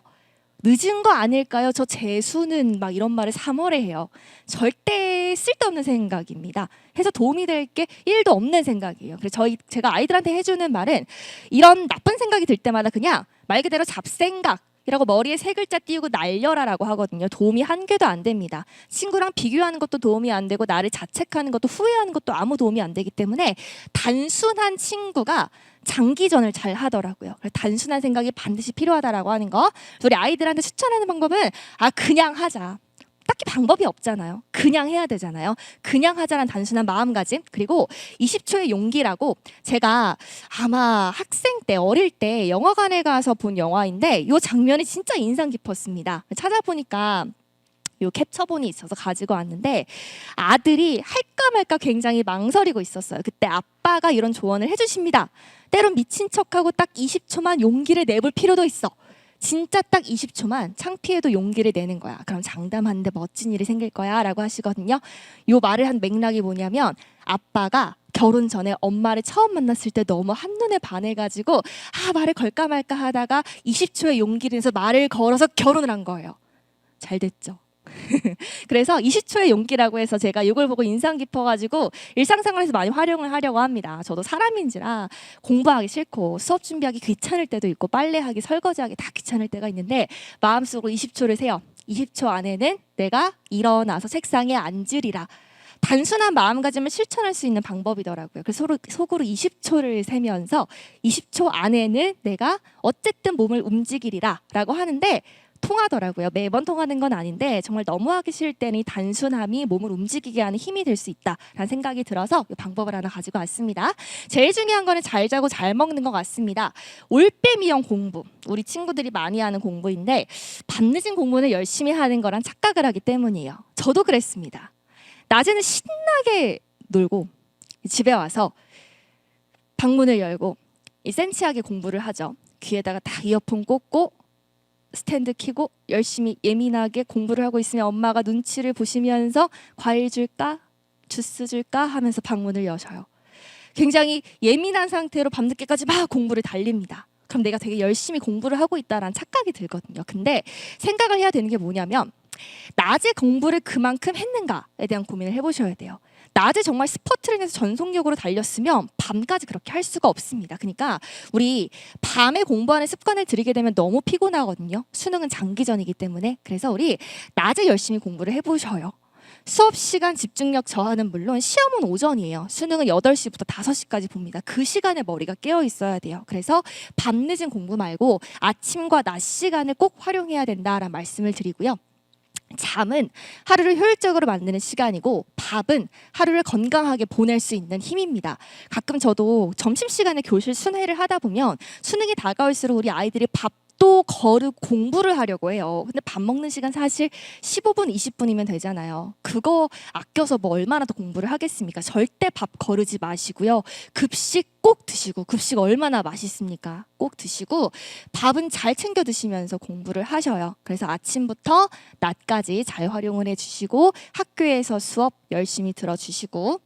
늦은 거 아닐까요? 저 재수는 막 이런 말을 3월에 해요. 절대 쓸데없는 생각입니다. 해서 도움이 될 게 1도 없는 생각이에요. 그래서 제가 아이들한테 해주는 말은, 이런 나쁜 생각이 들 때마다 그냥 말 그대로 잡생각 이라고 머리에 3글자 띄우고 날려라라고 하거든요. 도움이 한 개도 안 됩니다. 친구랑 비교하는 것도 도움이 안 되고, 나를 자책하는 것도, 후회하는 것도 아무 도움이 안 되기 때문에 단순한 친구가 장기전을 잘 하더라고요. 그래서 단순한 생각이 반드시 필요하다라고 하는 거. 우리 아이들한테 추천하는 방법은 그냥 하자. 딱히 방법이 없잖아요. 그냥 해야 되잖아요. 그냥 하자란 단순한 마음가짐, 그리고 20초의 용기라고, 제가 아마 학생 때, 어릴 때 영화관에 가서 본 영화인데 이 장면이 진짜 인상 깊었습니다. 찾아보니까 요 캡처본이 있어서 가지고 왔는데, 아들이 할까 말까 굉장히 망설이고 있었어요. 그때 아빠가 이런 조언을 해주십니다. 때론 미친 척하고 딱 20초만 용기를 내볼 필요도 있어. 진짜 딱 20초만 창피해도 용기를 내는 거야. 그럼 장담하는데 멋진 일이 생길 거야 라고 하시거든요. 요 말을 한 맥락이 뭐냐면, 아빠가 결혼 전에 엄마를 처음 만났을 때 너무 한눈에 반해가지고 말을 걸까 말까 하다가 20초의 용기를 내서 말을 걸어서 결혼을 한 거예요. 잘 됐죠. 그래서 20초의 용기라고 해서 제가 이걸 보고 인상 깊어가지고 일상생활에서 많이 활용을 하려고 합니다. 저도 사람인지라 공부하기 싫고 수업 준비하기 귀찮을 때도 있고 빨래하기, 설거지하기 다 귀찮을 때가 있는데, 마음속으로 20초를 세요. 20초 안에는 내가 일어나서 책상에 앉으리라. 단순한 마음가짐을 실천할 수 있는 방법이더라고요. 그래서 속으로 20초를 세면서 20초 안에는 내가 어쨌든 몸을 움직이리라 라고 하는데, 통하더라고요. 매번 통하는 건 아닌데 정말 너무 하기 싫을 때는 이 단순함이 몸을 움직이게 하는 힘이 될 수 있다라는 생각이 들어서 이 방법을 하나 가지고 왔습니다. 제일 중요한 거는 잘 자고 잘 먹는 것 같습니다. 올빼미형 공부, 우리 친구들이 많이 하는 공부인데, 밤늦은 공부는 열심히 하는 거랑 착각을 하기 때문이에요. 저도 그랬습니다. 낮에는 신나게 놀고 집에 와서 방문을 열고 센치하게 공부를 하죠. 귀에다가 딱 이어폰 꽂고 스탠드 켜고 열심히 예민하게 공부를 하고 있으면 엄마가 눈치를 보시면서 과일 줄까? 주스 줄까? 하면서 방문을 여셔요. 굉장히 예민한 상태로 밤늦게까지 막 공부를 달립니다. 그럼 내가 되게 열심히 공부를 하고 있다라는 착각이 들거든요. 근데 생각을 해야 되는 게 뭐냐면 낮에 공부를 그만큼 했는가에 대한 고민을 해보셔야 돼요. 낮에 정말 스포트를 해서 전속력으로 달렸으면 밤까지 그렇게 할 수가 없습니다. 그러니까 우리 밤에 공부하는 습관을 들이게 되면 너무 피곤하거든요. 수능은 장기전이기 때문에. 그래서 우리 낮에 열심히 공부를 해보셔요. 수업 시간 집중력 저하는 물론 시험은 오전이에요. 수능은 8시부터 5시까지 봅니다. 그 시간에 머리가 깨어 있어야 돼요. 그래서 밤늦은 공부 말고 아침과 낮 시간을 꼭 활용해야 된다라는 말씀을 드리고요. 잠은 하루를 효율적으로 만드는 시간이고 밥은 하루를 건강하게 보낼 수 있는 힘입니다. 가끔 저도 점심시간에 교실 순회를 하다 보면 수능이 다가올수록 우리 아이들이 밥도 거르고 공부를 하려고 해요. 근데 밥 먹는 시간 사실 15분, 20분이면 되잖아요. 그거 아껴서 뭐 얼마나 더 공부를 하겠습니까? 절대 밥 거르지 마시고요. 급식 꼭 드시고, 급식 얼마나 맛있습니까? 꼭 드시고 밥은 잘 챙겨 드시면서 공부를 하셔요. 그래서 아침부터 낮까지 잘 활용을 해주시고 학교에서 수업 열심히 들어주시고,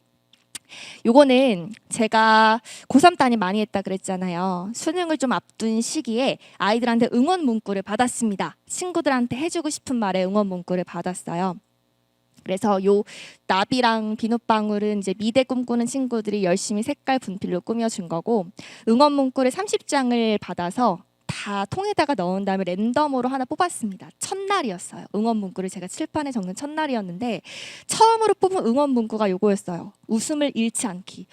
요거는 제가 고3 따님 많이 했다 그랬잖아요. 수능을 좀 앞둔 시기에 아이들한테 응원 문구를 받았습니다. 친구들한테 해주고 싶은 말에 응원 문구를 받았어요. 그래서 요 나비랑 비눗방울은 이제 미대 꿈꾸는 친구들이 열심히 색깔 분필로 꾸며준 거고, 응원 문구를 30장을 받아서 다 통에다가 넣은 다음에 랜덤으로 하나 뽑았습니다. 첫날이었어요. 응원 문구를 제가 칠판에 적는 첫날이었는데 처음으로 뽑은 응원 문구가 요거였어요. 웃음을 잃지 않기.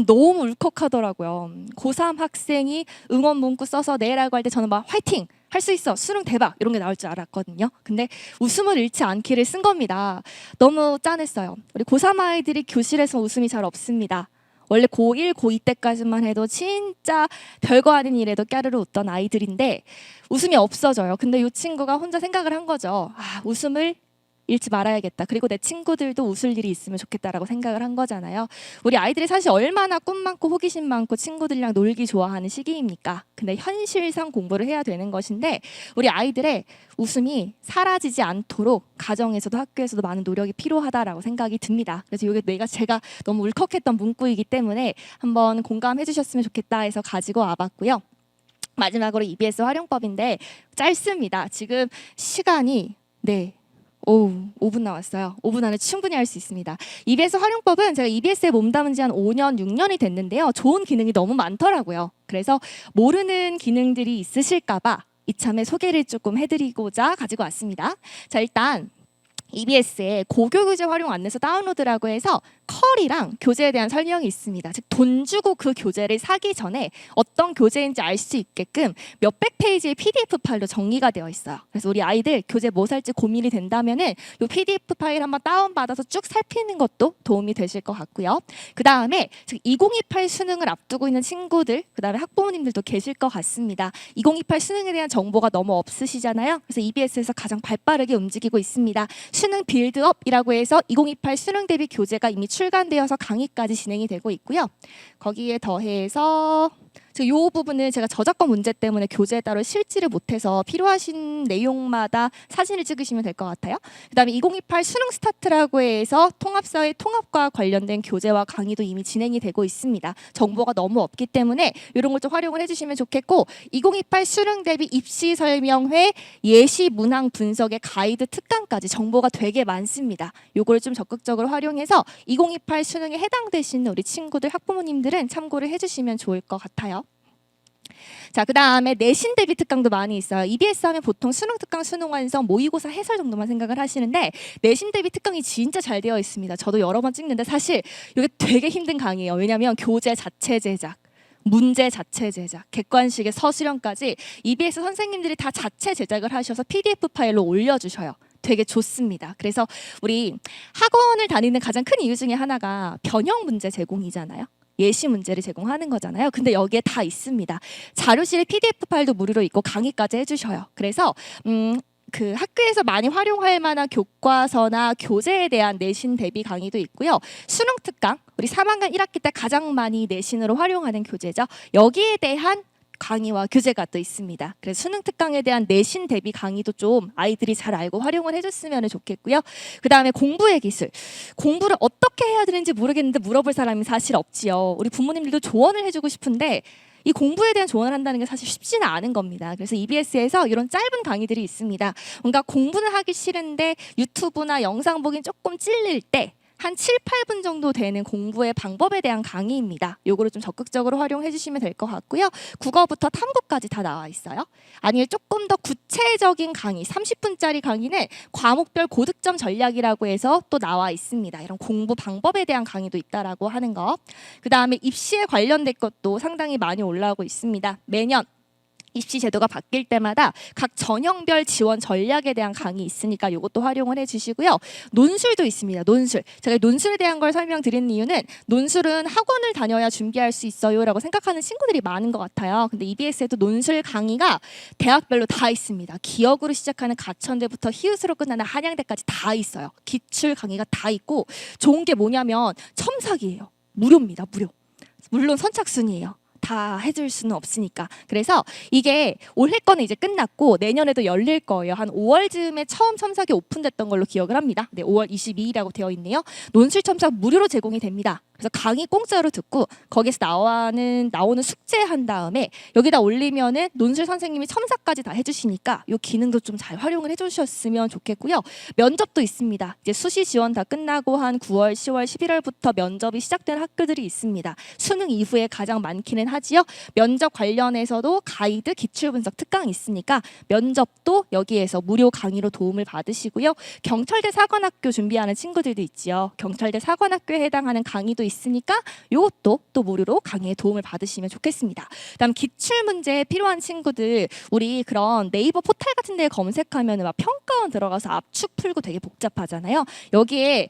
너무 울컥하더라고요. 고3 학생이 응원 문구 써서 내라고 할 때 저는 막 화이팅! 할 수 있어! 수능 대박! 이런 게 나올 줄 알았거든요. 근데 웃음을 잃지 않기를 쓴 겁니다. 너무 짠했어요. 우리 고3 아이들이 교실에서 웃음이 잘 없습니다. 원래 고1, 고2 때까지만 해도 진짜 별거 아닌 일에도 까르르 웃던 아이들인데 웃음이 없어져요. 근데 이 친구가 혼자 생각을 한 거죠. 아, 웃음을 잃지 말아야겠다. 그리고 내 친구들도 웃을 일이 있으면 좋겠다라고 생각을 한 거잖아요. 우리 아이들이 사실 얼마나 꿈 많고 호기심 많고 친구들이랑 놀기 좋아하는 시기입니까? 근데 현실상 공부를 해야 되는 것인데 우리 아이들의 웃음이 사라지지 않도록 가정에서도 학교에서도 많은 노력이 필요하다라고 생각이 듭니다. 그래서 이게 제가 너무 울컥했던 문구이기 때문에 한번 공감해 주셨으면 좋겠다 해서 가지고 와봤고요. 마지막으로 EBS 활용법인데 짧습니다. 지금 시간이 5분 남았어요. 5분 안에 충분히 할 수 있습니다. EBS 활용법은 제가 EBS에 몸담은 지 한 5년, 6년이 됐는데요. 좋은 기능이 너무 많더라고요. 그래서 모르는 기능들이 있으실까 봐 이참에 소개를 조금 해드리고자 가지고 왔습니다. 자, 일단 EBS에 고교교재 활용 안내서 다운로드라고 해서 컬이랑 교재에 대한 설명이 있습니다. 즉 돈 주고 그 교재를 사기 전에 어떤 교재인지 알 수 있게끔 몇백 페이지의 PDF 파일로 정리가 되어 있어요. 그래서 우리 아이들 교재 뭐 살지 고민이 된다면은 이 PDF 파일 한번 다운받아서 쭉 살피는 것도 도움이 되실 것 같고요. 그 다음에 즉 2028 수능을 앞두고 있는 친구들, 그 다음에 학부모님들도 계실 것 같습니다. 2028 수능에 대한 정보가 너무 없으시잖아요. 그래서 EBS에서 가장 발빠르게 움직이고 있습니다. 수능 빌드업이라고 해서 2028 수능 대비 교재가 이미 출간되어서 강의까지 진행이 되고 있고요. 거기에 더해서 이 부분은 제가 저작권 문제 때문에 교재에 따로 실지를 못해서 필요하신 내용마다 사진을 찍으시면 될 것 같아요. 그다음에 2028 수능 스타트라고 해서 통합사회 통합과 관련된 교재와 강의도 이미 진행이 되고 있습니다. 정보가 너무 없기 때문에 이런 걸 좀 활용을 해주시면 좋겠고, 2028 수능 대비 입시 설명회, 예시 문항 분석의 가이드 특강까지 정보가 되게 많습니다. 요걸 좀 적극적으로 활용해서 2028 수능에 해당되시는 우리 친구들, 학부모님들은 참고를 해주시면 좋을 것 같아요. 자, 그 다음에 내신 대비 특강도 많이 있어요. EBS 하면 보통 수능 특강, 수능 완성, 모의고사 해설 정도만 생각을 하시는데 내신 대비 특강이 진짜 잘 되어 있습니다. 저도 여러 번 찍는데 사실 이게 되게 힘든 강의예요. 왜냐하면 교재 자체 제작, 문제 자체 제작, 객관식의 서술형까지 EBS 선생님들이 다 자체 제작을 하셔서 PDF 파일로 올려주셔요. 되게 좋습니다. 그래서 우리 학원을 다니는 가장 큰 이유 중에 하나가 변형 문제 제공이잖아요. 예시 문제를 제공하는 거잖아요. 근데 여기에 다 있습니다. 자료실에 PDF 파일도 무료로 있고 강의까지 해주셔요. 그래서 그 학교에서 많이 활용할 만한 교과서나 교재에 대한 내신 대비 강의도 있고요. 수능 특강, 우리 3학년 1학기 때 가장 많이 내신으로 활용하는 교재죠. 여기에 대한 강의와 교재가 또 있습니다. 그래서 수능 특강에 대한 내신 대비 강의도 좀 아이들이 잘 알고 활용을 해줬으면 좋겠고요. 그 다음에 공부의 기술. 공부를 어떻게 해야 되는지 모르겠는데 물어볼 사람이 사실 없지요. 우리 부모님들도 조언을 해주고 싶은데 이 공부에 대한 조언을 한다는 게 사실 쉽지는 않은 겁니다. 그래서 EBS에서 이런 짧은 강의들이 있습니다. 뭔가 공부는 하기 싫은데 유튜브나 영상 보긴 조금 찔릴 때 한 7, 8분 정도 되는 공부의 방법에 대한 강의입니다. 요거를 좀 적극적으로 활용해 주시면 될 것 같고요. 국어부터 탐구까지 다 나와 있어요. 아니면 조금 더 구체적인 강의, 30분짜리 강의는 과목별 고득점 전략이라고 해서 또 나와 있습니다. 이런 공부 방법에 대한 강의도 있다라고 하는 거. 그 다음에 입시에 관련된 것도 상당히 많이 올라오고 있습니다. 매년 입시 제도가 바뀔 때마다 각 전형별 지원 전략에 대한 강의 있으니까 이것도 활용을 해주시고요. 논술도 있습니다. 논술. 제가 논술에 대한 걸 설명드리는 이유는 논술은 학원을 다녀야 준비할 수 있어요라고 생각하는 친구들이 많은 것 같아요. 근데 EBS에도 논술 강의가 대학별로 다 있습니다. 기역으로 시작하는 가천대부터 히읗으로 끝나는 한양대까지 다 있어요. 기출 강의가 다 있고 좋은 게 뭐냐면 첨삭이에요. 무료입니다. 무료. 물론 선착순이에요. 다 해줄 수는 없으니까. 그래서 이게 올해 거는 이제 끝났고 내년에도 열릴 거예요. 한 5월 즈음에 처음 첨삭이 오픈됐던 걸로 기억을 합니다. 네, 5월 22일이라고 되어 있네요. 논술 첨삭 무료로 제공이 됩니다. 그래서 강의 공짜로 듣고 거기서 나오는 숙제 한 다음에 여기다 올리면은 논술 선생님이 첨삭까지 다 해주시니까 이 기능도 좀 잘 활용을 해주셨으면 좋겠고요. 면접도 있습니다. 이제 수시 지원 다 끝나고 한 9월, 10월, 11월부터 면접이 시작되는 학교들이 있습니다. 수능 이후에 가장 많기는 하지요. 면접 관련해서도 가이드, 기출 분석 특강이 있으니까 면접도 여기에서 무료 강의로 도움을 받으시고요. 경찰대 사관학교 준비하는 친구들도 있지요. 경찰대 사관학교에 해당하는 강의도 있으니까 이것도 또 무료로 강의에 도움을 받으시면 좋겠습니다. 그다음 기출 문제에 필요한 친구들 우리 그런 네이버 포털 같은 데에 검색하면 막 평가원 들어가서 압축 풀고 되게 복잡하잖아요. 여기에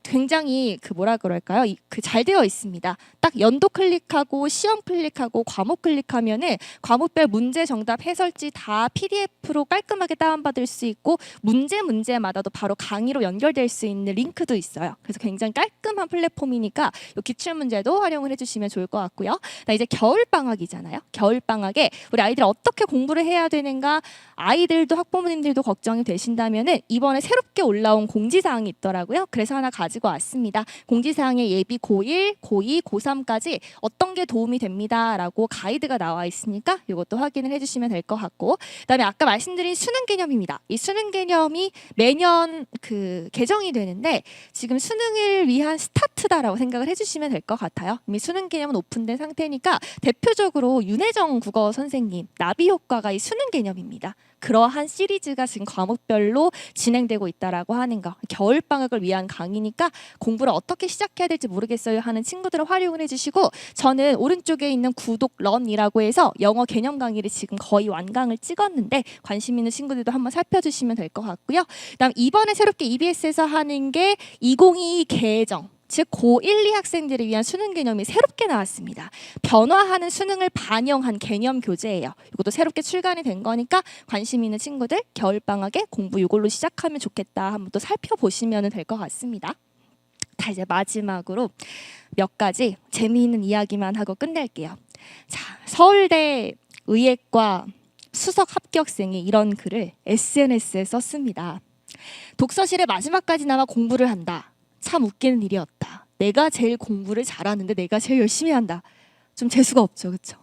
굉장히 그 뭐라 그럴까요? 그 잘 되어 있습니다. 딱 연도 클릭하고 시험 클릭하고 과목 클릭하면은 과목별 문제 정답 해설지 다 PDF로 깔끔하게 다운받을 수 있고 문제마다도 바로 강의로 연결될 수 있는 링크도 있어요. 그래서 굉장히 깔끔한 플랫폼이니까 이 기출 문제도 활용을 해주시면 좋을 것 같고요. 이제 겨울 방학이잖아요. 겨울 방학에 우리 아이들 어떻게 공부를 해야 되는가 아이들도 학부모님들도 걱정이 되신다면은 이번에 새롭게 올라온 공지사항이 있더라고요. 그래서 하나 가지고 왔습니다. 공지사항에 예비 고1, 고2, 고3까지 어떤 게 도움이 됩니다라고 가이드가 나와 있으니까 이것도 확인을 해주시면 될 것 같고 그다음에 아까 말씀드린 수능 개념입니다. 이 수능 개념이 매년 그 개정이 되는데 지금 수능을 위한 스타트다라고 생각을 해주시면 될 것 같아요. 이미 수능 개념은 오픈된 상태니까 대표적으로 윤혜정 국어 선생님 나비 효과가 이 수능 개념입니다. 그러한 시리즈가 지금 과목별로 진행되고 있다라고 하는 거. 겨울 방학을 위한 강의니까 공부를 어떻게 시작해야 될지 모르겠어요 하는 친구들은 활용을 해주시고 저는 오른쪽에 있는 구독 런이라고 해서 영어 개념 강의를 지금 거의 완강을 찍었는데 관심 있는 친구들도 한번 살펴주시면 될 것 같고요. 그다음 이번에 새롭게 EBS에서 하는 게 2022 개정. 즉 고1, 2 학생들을 위한 수능 개념이 새롭게 나왔습니다. 변화하는 수능을 반영한 개념 교재예요. 이것도 새롭게 출간이 된 거니까 관심 있는 친구들 겨울방학에 공부 이걸로 시작하면 좋겠다 한번 또 살펴보시면 될 것 같습니다. 자 이제 마지막으로 몇 가지 재미있는 이야기만 하고 끝낼게요. 자 서울대 의예과 수석 합격생이 이런 글을 SNS에 썼습니다. 독서실에 마지막까지나마 공부를 한다. 참 웃기는 일이었다. 내가 제일 공부를 잘하는데 내가 제일 열심히 한다. 좀 재수가 없죠, 그렇죠?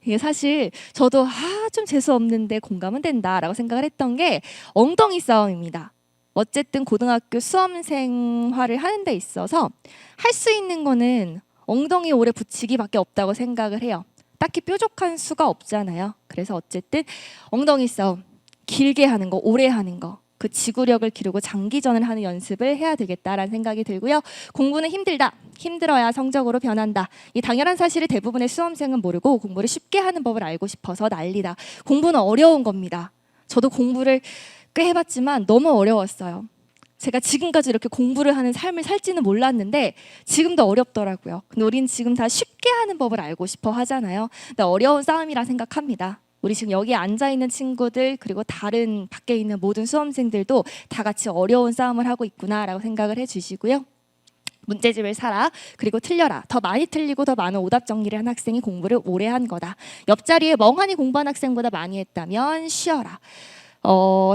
이게 사실 저도 좀 재수 없는데 공감은 된다라고 생각을 했던 게 엉덩이 싸움입니다. 어쨌든 고등학교 수험생활을 하는 데 있어서 할 수 있는 거는 엉덩이 오래 붙이기밖에 없다고 생각을 해요. 딱히 뾰족한 수가 없잖아요. 그래서 어쨌든 엉덩이 싸움, 길게 하는 거, 오래 하는 거. 그 지구력을 기르고 장기전을 하는 연습을 해야 되겠다라는 생각이 들고요. 공부는 힘들다. 힘들어야 성적으로 변한다. 이 당연한 사실을 대부분의 수험생은 모르고 공부를 쉽게 하는 법을 알고 싶어서 난리다. 공부는 어려운 겁니다. 저도 공부를 꽤 해봤지만 너무 어려웠어요. 제가 지금까지 이렇게 공부를 하는 삶을 살지는 몰랐는데 지금도 어렵더라고요. 근데 우린 지금 다 쉽게 하는 법을 알고 싶어 하잖아요. 근데 어려운 싸움이라 생각합니다. 우리 지금 여기 앉아있는 친구들 그리고 다른 밖에 있는 모든 수험생들도 다 같이 어려운 싸움을 하고 있구나라고 생각을 해주시고요. 문제집을 사라. 그리고 틀려라. 더 많이 틀리고 더 많은 오답 정리를 한 학생이 공부를 오래 한 거다. 옆자리에 멍하니 공부한 학생보다 많이 했다면 쉬어라.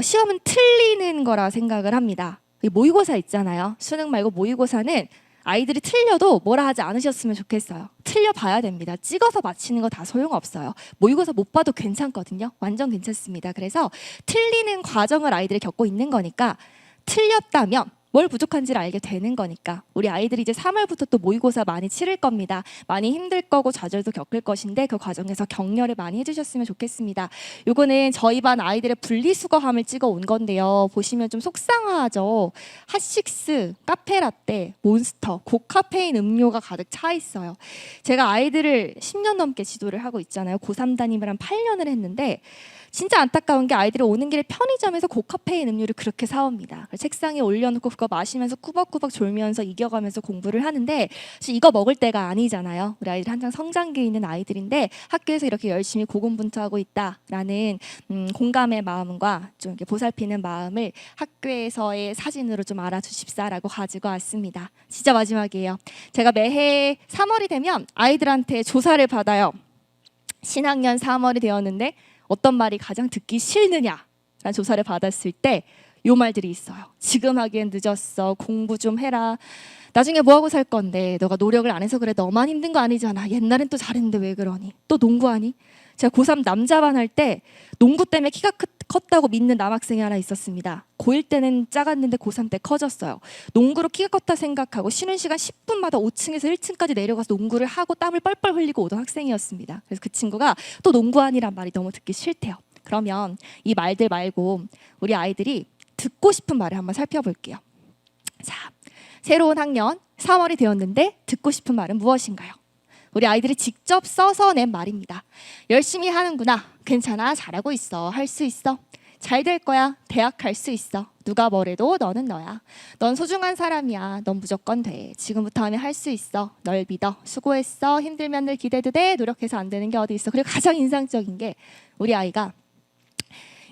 시험은 틀리는 거라 생각을 합니다. 모의고사 있잖아요. 수능 말고 모의고사는 아이들이 틀려도 뭐라 하지 않으셨으면 좋겠어요. 틀려봐야 됩니다. 찍어서 맞히는 거 다 소용없어요. 모의고사 못 봐도 괜찮거든요. 완전 괜찮습니다. 그래서 틀리는 과정을 아이들이 겪고 있는 거니까 틀렸다면 뭘 부족한지를 알게 되는 거니까 우리 아이들이 이제 3월부터 또 모의고사 많이 치를 겁니다. 많이 힘들 거고 좌절도 겪을 것인데 그 과정에서 격려를 많이 해주셨으면 좋겠습니다. 요거는 저희 반 아이들의 분리수거함을 찍어 온 건데요. 보시면 좀 속상하죠. 핫식스, 카페라떼, 몬스터, 고카페인 음료가 가득 차 있어요. 제가 아이들을 10년 넘게 지도를 하고 있잖아요. 고3 담임을 한 8년을 했는데 진짜 안타까운 게 아이들이 오는 길에 편의점에서 고카페인 음료를 그렇게 사옵니다. 책상에 올려놓고 그거 마시면서 꾸벅꾸벅 졸면서 이겨가면서 공부를 하는데 사실 이거 먹을 때가 아니잖아요. 우리 아이들 한창 성장기에 있는 아이들인데 학교에서 이렇게 열심히 고군분투하고 있다라는 공감의 마음과 좀 이렇게 보살피는 마음을 학교에서의 사진으로 좀 알아주십사라고 가지고 왔습니다. 진짜 마지막이에요. 제가 매해 3월이 되면 아이들한테 조사를 받아요. 신학년 3월이 되었는데 어떤 말이 가장 듣기 싫느냐라는 조사를 받았을 때 요 말들이 있어요. 지금 하기엔 늦었어. 공부 좀 해라. 나중에 뭐하고 살 건데 너가 노력을 안 해서 그래. 너만 힘든 거 아니잖아. 옛날엔 또 잘했는데 왜 그러니? 또 농구하니? 제가 고3 남자반 할 때 농구 때문에 키가 컸다고 믿는 남학생이 하나 있었습니다. 고1 때는 작았는데 고3 때 커졌어요. 농구로 키가 컸다 생각하고 쉬는 시간 10분마다 5층에서 1층까지 내려가서 농구를 하고 땀을 뻘뻘 흘리고 오던 학생이었습니다. 그래서 그 친구가 또 농구하니란 말이 너무 듣기 싫대요. 그러면 이 말들 말고 우리 아이들이 듣고 싶은 말을 한번 살펴볼게요. 자, 새로운 학년 3월이 되었는데 듣고 싶은 말은 무엇인가요? 우리 아이들이 직접 써서 낸 말입니다. 열심히 하는구나. 괜찮아. 잘하고 있어. 할 수 있어. 잘 될 거야. 대학 갈 수 있어. 누가 뭐래도 너는 너야. 넌 소중한 사람이야. 넌 무조건 돼. 지금부터 하면 할 수 있어. 널 믿어. 수고했어. 힘들면 늘 기대도 돼. 노력해서 안 되는 게 어디 있어. 그리고 가장 인상적인 게 우리 아이가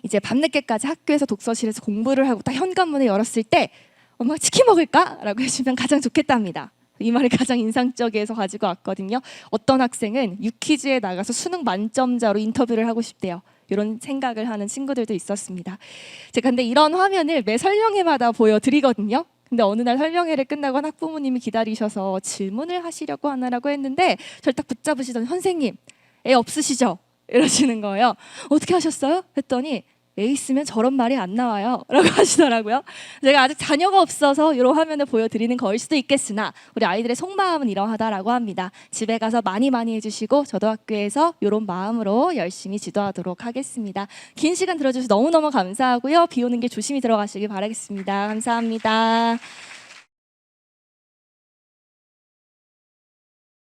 이제 밤늦게까지 학교에서 독서실에서 공부를 하고 딱 현관문을 열었을 때 엄마가 치킨 먹을까? 라고 해주면 가장 좋겠답니다. 이 말이 가장 인상적이어서 가지고 왔거든요. 어떤 학생은 유퀴즈에 나가서 수능 만점자로 인터뷰를 하고 싶대요. 이런 생각을 하는 친구들도 있었습니다. 제가 근데 이런 화면을 매 설명회마다 보여드리거든요. 근데 어느 날 설명회를 끝나고 학부모님이 기다리셔서 질문을 하시려고 하느라고 했는데 저를 딱 붙잡으시더니 선생님, 애 없으시죠? 이러시는 거예요. 어떻게 하셨어요? 했더니 애 있으면 저런 말이 안 나와요 라고 하시더라고요. 제가 아직 자녀가 없어서 이런 화면을 보여드리는 거일 수도 있겠으나 우리 아이들의 속마음은 이러하다라고 합니다. 집에 가서 많이 해주시고 저도 학교에서 이런 마음으로 열심히 지도하도록 하겠습니다. 긴 시간 들어주셔서 너무너무 감사하고요. 비 오는 길 조심히 들어가시길 바라겠습니다. 감사합니다.